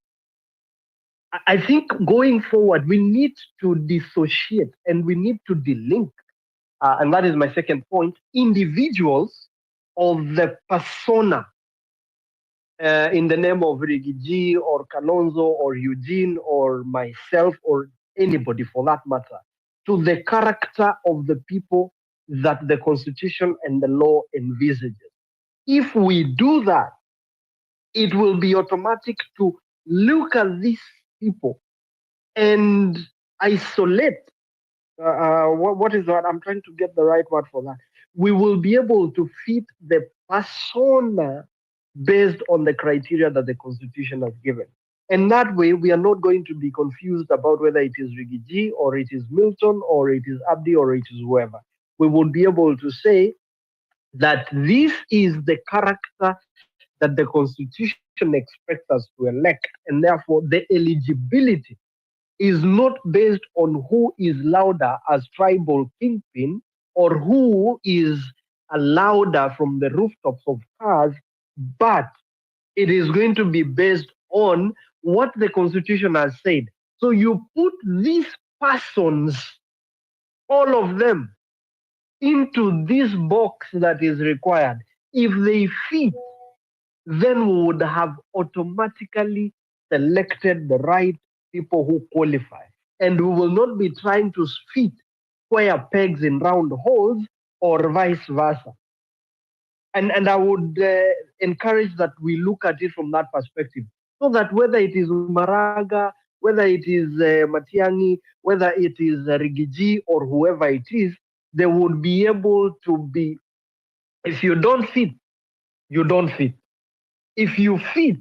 I think going forward, we need to dissociate and we need to delink, and that is my second point, individuals of the persona in the name of Rigiji or Kalonzo or Eugene or myself or anybody for that matter, to the character of the people that the Constitution and the law envisages. If we do that, it will be automatic to look at these people and isolate. What is that? I'm trying to get the right word for that. We will be able to fit the persona based on the criteria that the Constitution has given. And that way, we are not going to be confused about whether it is Rigiji or it is Milton or it is Abdi or it is whoever. We will be able to say that this is the character that the Constitution expects us to elect, and therefore the eligibility is not based on who is louder as tribal kingpin or who is louder from the rooftops of cars, but it is going to be based on what the Constitution has said. So you put these persons, all of them, into this box that is required. If they fit, then we would have automatically selected the right people who qualify. And we will not be trying to fit square pegs in round holes or vice versa. And I would encourage that we look at it from that perspective, so that whether it is Maraga, whether it is Matiangi, whether it is Rigiji or whoever it is, they would be able to be, if you don't fit, you don't fit. If you fit,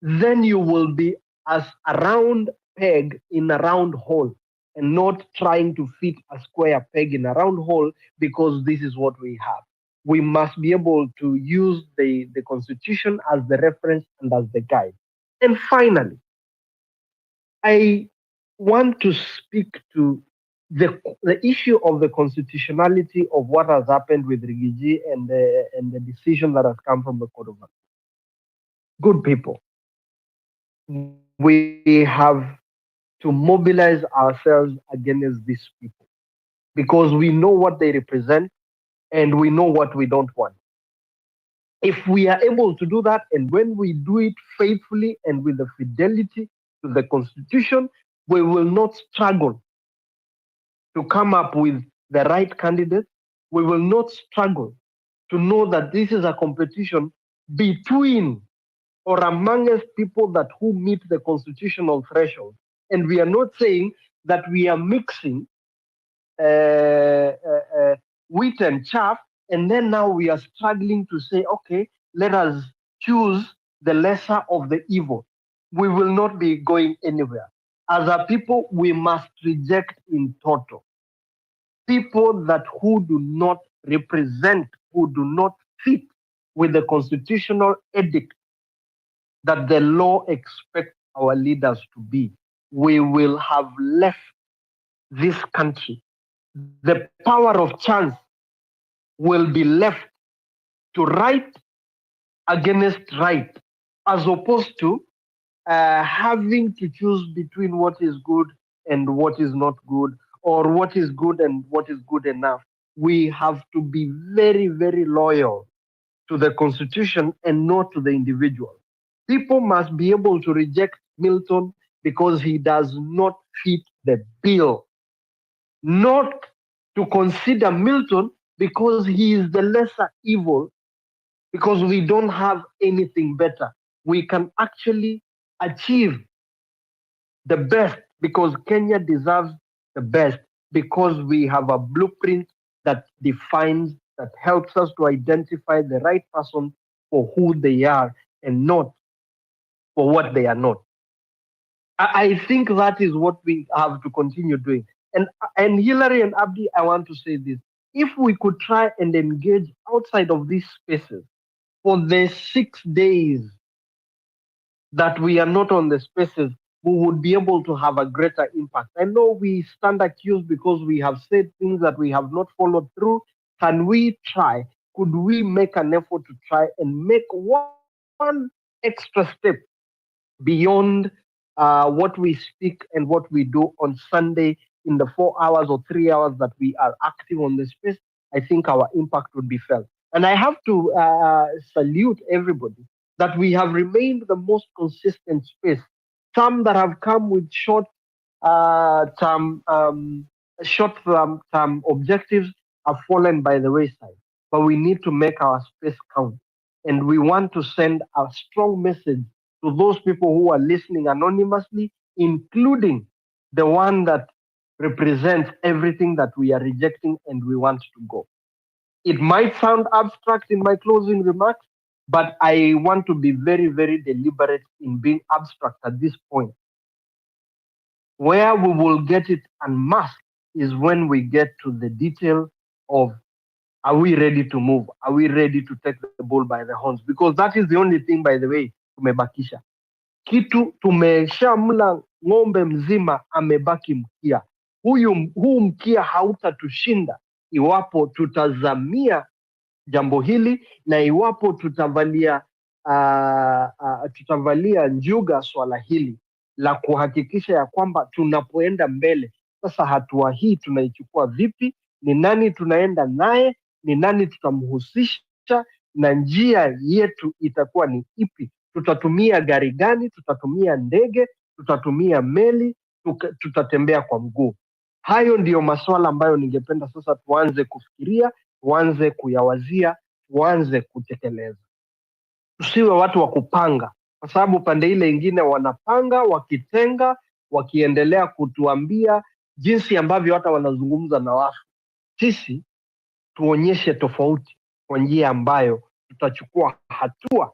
then you will be as a round peg in a round hole and not trying to fit a square peg in a round hole because this is what we have. We must be able to use the Constitution as the reference and as the guide. And finally, I want to speak to the issue of the constitutionality of what has happened with Rigiji and the decision that has come from the Court of Appeal. Good people, we have to mobilize ourselves against these people because we know what they represent and we know what we don't want. If we are able to do that, and when we do it faithfully and with the fidelity to the Constitution, we will not struggle to come up with the right candidate. We will not struggle to know that this is a competition between or amongst people that who meet the constitutional threshold. And we are not saying that we are mixing wheat and chaff, and then now we are struggling to say, okay, let us choose the lesser of the evil. We will not be going anywhere. As a people, we must reject in total people that who do not represent, who do not fit with the constitutional edict that the law expects our leaders to be. We will have left this country. The power of chance will be left to right against right, as opposed to having to choose between what is good and what is not good, or what is good and what is good enough. We have to be very, very loyal to the Constitution and not to the individual. People must be able to reject Milton because he does not fit the bill, not to consider Milton because he is the lesser evil, because we don't have anything better. We can actually achieve the best because Kenya deserves the best, because we have a blueprint that defines, that helps us to identify the right person for who they are and not for what they are not. I think that is what we have to continue doing. And Hillary and Abdi, I want to say this. If we could try and engage outside of these spaces for the 6 days that we are not on the spaces, we would be able to have a greater impact. I know we stand accused because we have said things that we have not followed through. Can we try? Could we make an effort to try and make one extra step beyond what we speak and what we do on Sunday in the 4 hours or 3 hours that we are active on the space? I think our impact would be felt. And I have to salute everybody that we have remained the most consistent space. Some that have come with short-term objectives have fallen by the wayside. But we need to make our space count. And we want to send a strong message to those people who are listening anonymously, including the one that represents everything that we are rejecting and we want to go. It might sound abstract in my closing remarks, but I want to be very, very deliberate in being abstract at this point. Where we will get it en masse is when we get to the detail of, are we ready to move? Are we ready to take the bull by the horns? Because that is the only thing, by the way, tumebakisha. Kitu tumeshamla ng'ombe mzima, amebaki mkia. Huu mkia hautatushinda iwapo tutazamia jambo hili na iwapo tutavalia njuga swala hili la kuhakikisha ya kwamba tunapoenda mbele sasa, hatua hii tunaichukua vipi? Ni nani tunaenda naye? Ni nani tutamhusisha? Na njia yetu itakuwa ni ipi? Tutatumia gari gani? Tutatumia ndege? Tutatumia meli? Tutatembea kwa mguu? Hayo ndiyo masuala ambayo ningependa sasa tuanze kufikiria, tuanze kuyawazia, tuanze kutekeleza. Tusiwe watu wa kupanga, kwa sababu pande ile ingine wanapanga wakitenga, wakiendelea kutuambia jinsi ambavyo hata wanazungumza na watu. Sisi tuonyeshe tofauti kwa njia ambayo tutachukua hatua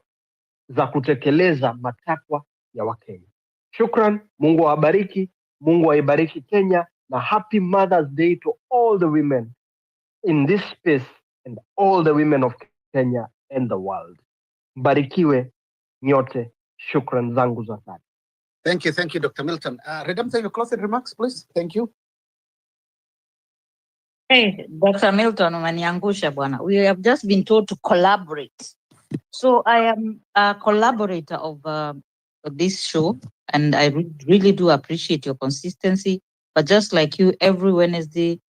za kutekeleza matakwa ya Wakenya. Shukran, Mungu awabariki, Mungu aibariki Kenya, na happy Mother's Day to all the women in this space and all the women of Kenya and the world. Mbarikiwe nyote, shukran zangu za dhati. Thank you, Dr. Milton. Redemptor, your closing remarks, please. Thank you. Hey, Dr. Milton, umeniangusha bwana. We have just been told to collaborate. So I am a collaborator of this show, and I really do appreciate your consistency. But just like you, every Wednesday,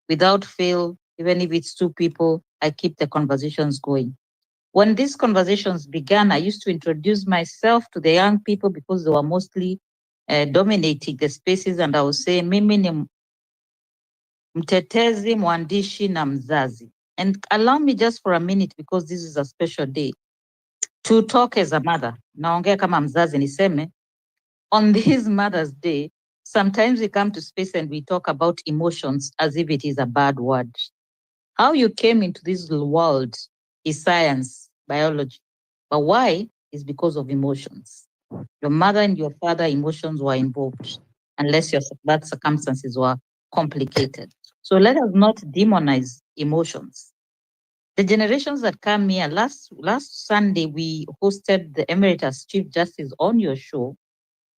without fail, even if it's 2 people, I keep the conversations going. When these conversations began, I used to introduce myself to the young people because they were mostly dominating the spaces, and I would say, mimi ni mtetezi, mwandishi na mzazi. And allow me just for a minute, because this is a special day, to talk as a mother. Naongea kama mzazi niseme, on this Mother's Day, sometimes we come to space and we talk about emotions as if it is a bad word. How you came into this world is science, biology. But why is because of emotions. Your mother and your father, emotions were involved. unless your birth circumstances were complicated. So let us not demonize emotions. The generations that come here, last Sunday, we hosted the Emeritus Chief Justice on your show,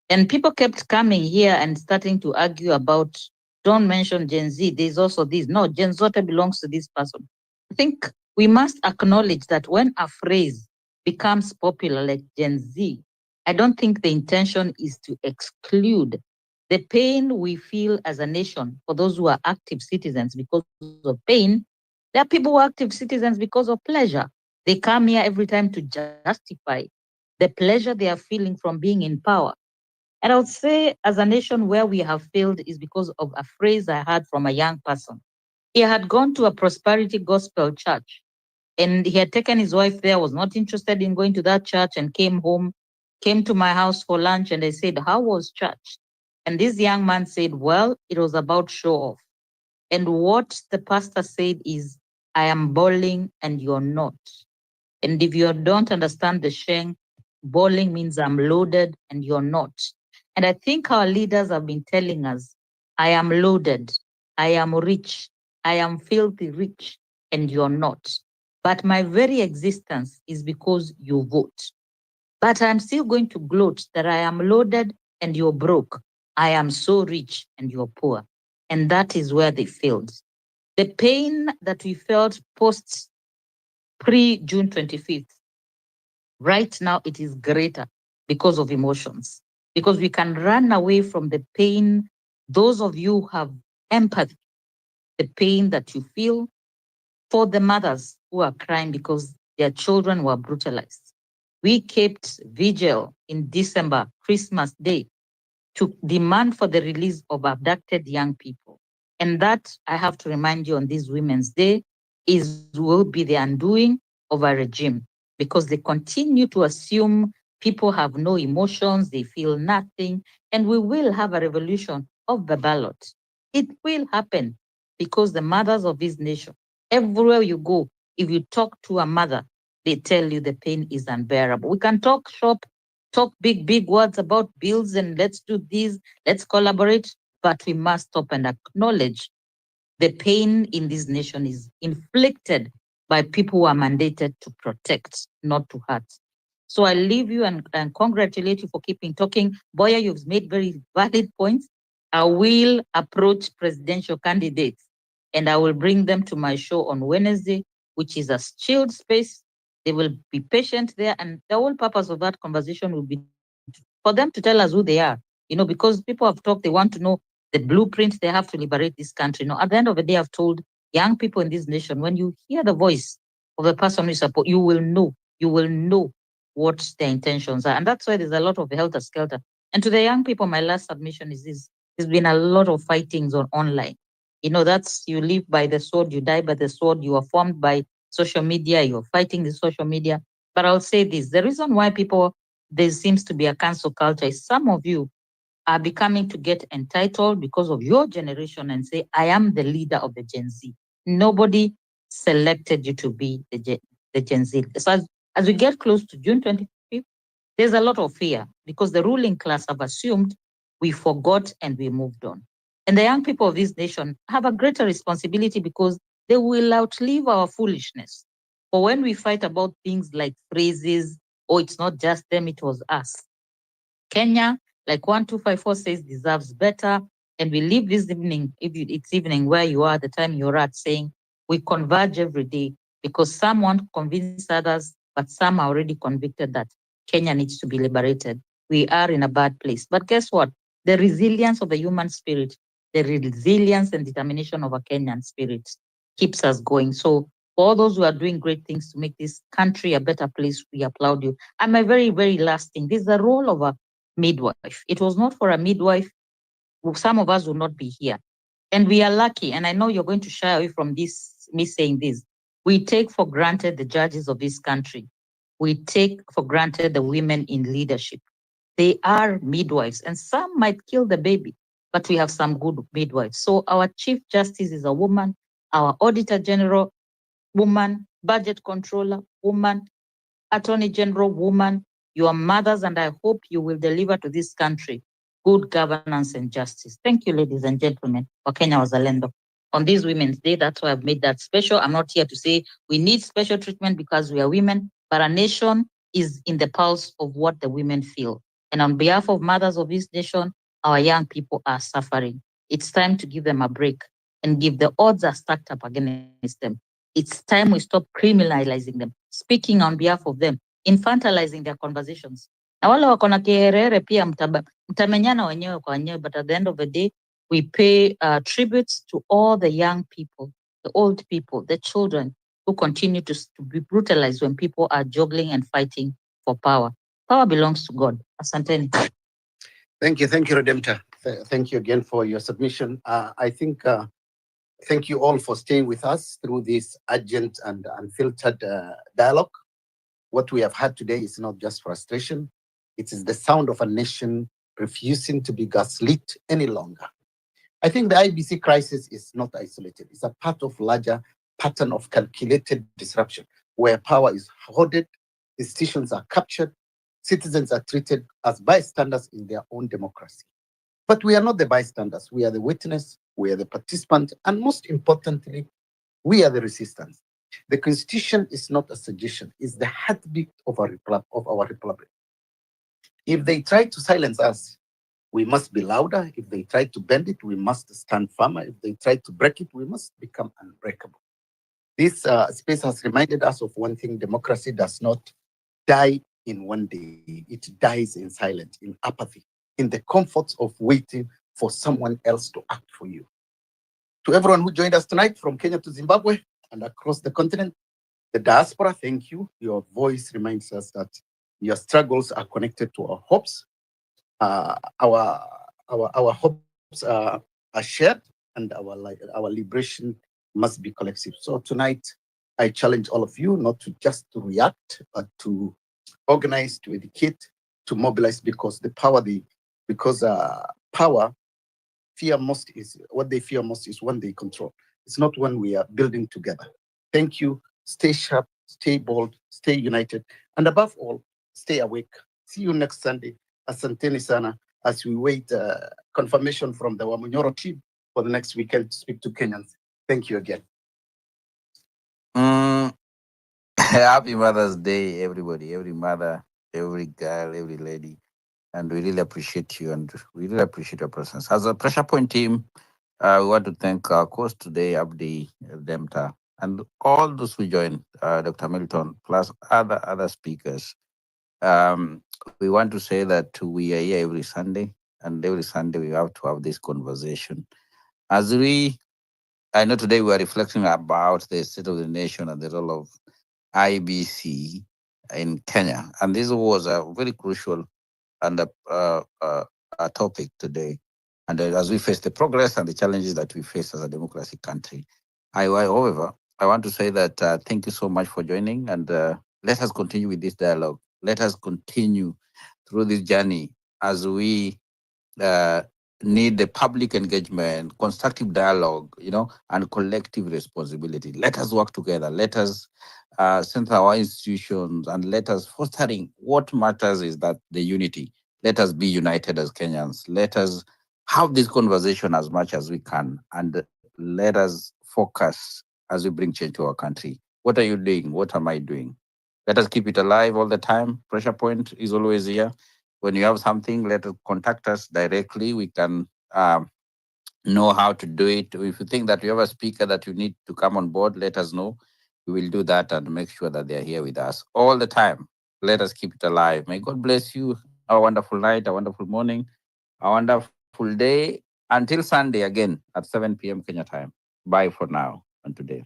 and people kept coming here and starting to argue about, don't mention Gen Z, there's also this. No, Gen Zota belongs to this person. I think we must acknowledge that when a phrase becomes popular like Gen Z, I don't think the intention is to exclude the pain we feel as a nation for those who are active citizens because of pain. There are people who are active citizens because of pleasure. They come here every time to justify the pleasure they are feeling from being in power. And I would say, as a nation, where we have failed is because of a phrase I heard from a young person. He had gone to a prosperity gospel church and he had taken his wife there, was not interested in going to that church, and came home, came to my house for lunch. And I said, how was church? And this young man said, well, it was about show off. And what the pastor said is, I am bowling and you're not. And if you don't understand the sheng, bowling means I'm loaded and you're not. And I think our leaders have been telling us, I am loaded, I am rich, I am filthy rich, and you're not. But my very existence is because you vote. But I'm still going to gloat that I am loaded and you're broke. I am so rich and you're poor. And that is where they failed. The pain that we felt post pre-June 25th, right now it is greater because of emotions, because we can run away from the pain. Those of you who have empathy, the pain that you feel for the mothers who are crying because their children were brutalized. We kept vigil in December, Christmas Day, to demand for the release of abducted young people. And that, I have to remind you, on this Women's Day, will be the undoing of a regime, because they continue to assume people have no emotions, they feel nothing, and we will have a revolution of the ballot. It will happen because the mothers of this nation, everywhere you go, if you talk to a mother, they tell you the pain is unbearable. We can talk shop, talk big words about bills and let's do this, let's collaborate, but we must stop and acknowledge the pain in this nation is inflicted by people who are mandated to protect, not to hurt. So I leave you and congratulate you for keeping talking. Boya, you've made very valid points. I will approach presidential candidates and I will bring them to my show on Wednesday, which is a chilled space. They will be patient there. And the whole purpose of that conversation will be for them to tell us who they are. Because people have talked, they want to know the blueprint they have to liberate this country. At the end of the day, I've told young people in this nation, when you hear the voice of the person you support, you will know what their intentions are. And that's why there's a lot of helter-skelter. And to the young people, my last submission is this. There's been a lot of fightings online. That's you live by the sword, you die by the sword, you are formed by social media, you're fighting the social media. But I'll say this, the reason why there seems to be a cancel culture is some of you are becoming to get entitled because of your generation and say, I am the leader of the Gen Z. Nobody selected you to be the Gen Z. So as we get close to June 25th, there's a lot of fear because the ruling class have assumed we forgot and we moved on. And the young people of this nation have a greater responsibility because they will outlive our foolishness. For when we fight about things like phrases, oh, it's not just them, it was us. Kenya, like 1254 says, deserves better. And we live this evening, if it's evening where you are, the time you're at, saying we converge every day because some want to convince others, but some are already convicted that Kenya needs to be liberated. We are in a bad place. But guess what? The resilience of the human spirit, the resilience and determination of a Kenyan spirit keeps us going. So for all those who are doing great things to make this country a better place, we applaud you. And my very, very last thing, this is the role of a midwife. It was not for a midwife, some of us will not be here. And we are lucky, and I know you're going to shy away from this, me saying this. We take for granted the judges of this country. We take for granted the women in leadership. They are midwives, and some might kill the baby, but we have some good midwives. So our Chief Justice is a woman, our Auditor General, woman, Budget Controller, woman, Attorney General, woman. You are mothers, and I hope you will deliver to this country good governance and justice. Thank you, ladies and gentlemen, for Kenya Wazalendo. On this Women's Day, that's why I've made that special. I'm not here to say we need special treatment because we are women, but our nation is in the pulse of what the women feel. And on behalf of mothers of this nation, our young people are suffering. It's time to give them a break and give the odds are stacked up against them. It's time we stop criminalizing them, speaking on behalf of them, infantilizing their conversations. Na wale wako na kiherere pia mtamenyana wenyewe kwa wenyewe, but at the end of the day, we pay tributes to all the young people, the old people, the children who continue to be brutalized when people are juggling and fighting for power. Power belongs to God. Asanteni. Thank you, Redemptor. Thank you again for your submission. I think, thank you all for staying with us through this urgent and unfiltered dialogue. What we have had today is not just frustration. It is the sound of a nation refusing to be gaslit any longer. I think the IEBC crisis is not isolated. It's a part of larger pattern of calculated disruption, where power is hoarded, institutions are captured, citizens are treated as bystanders in their own democracy. But we are not the bystanders. We are the witness, we are the participant, and most importantly, we are the resistance. The Constitution is not a suggestion, it's the heartbeat of our republic. If they try to silence us, we must be louder. If they try to bend it, we must stand firmer. If they try to break it, we must become unbreakable. This space has reminded us of one thing: democracy does not die in one day. It dies in silence, in apathy, in the comforts of waiting for someone else to act for you. To everyone who joined us tonight from Kenya to Zimbabwe and across the continent, the diaspora, thank you. Your voice reminds us that your struggles are connected to our hopes. Our hopes are shared, and our liberation must be collective. So tonight, I challenge all of you not to just to react, but to organize, to educate, to mobilize, because fear most is what they fear most is when they control. It's not when we are building together. Thank you. Stay sharp, stay bold, stay united, and above all, stay awake. See you next Sunday. Asanteni sana, as we wait confirmation from the Wamunyoro team for the next weekend to speak to Kenyans. Thank you again. Happy Mother's Day, everybody, every mother, every girl, every lady. And we really appreciate you, and we really appreciate your presence. As a Pressure Point team, we want to thank our host today, Abdi Demta, and all those who joined, Dr. Milton, plus other speakers. We want to say that we are here every Sunday, and every Sunday we have to have this conversation. I know today we are reflecting about the state of the nation and the role of IEBC in Kenya, and this was a very crucial and a topic today. And as we face the progress and the challenges that we face as a democratic country, however, I want to say that thank you so much for joining, and let us continue with this dialogue. Let us continue through this journey as we need the public engagement, constructive dialogue, and collective responsibility. Let us work together. Let us strengthen our institutions, and let us fostering what matters is that the unity. Let us be united as Kenyans. Let us have this conversation as much as we can, and let us focus as we bring change to our country. What are you doing? What am I doing? Let us keep it alive all the time. Pressure Point is always here. When you have something, let us contact us directly. We can know how to do it. If you think that you have a speaker that you need to come on board, let us know. We will do that and make sure that they are here with us all the time. Let us keep it alive. May God bless you. A wonderful night, a wonderful morning, a wonderful day. Until Sunday again at 7 p.m. Kenya time. Bye for now and today.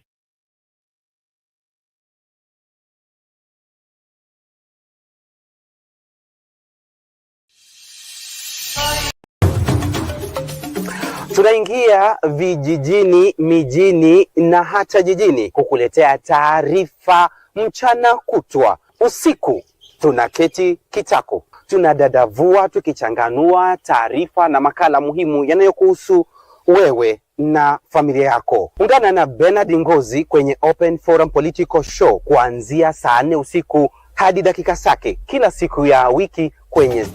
Tunaingia vijijini, mijini na hata jijini kukuletea taarifa mchana kutwa. Usiku tunaketi kitako, tunadadavua tukichanganua taarifa na makala muhimu yanayokuhusu wewe na familia yako. Ungana na Bernard Ngozi kwenye Open Forum Political Show kuanzia saa 4 usiku hadi dakika zake kila siku ya wiki kwenye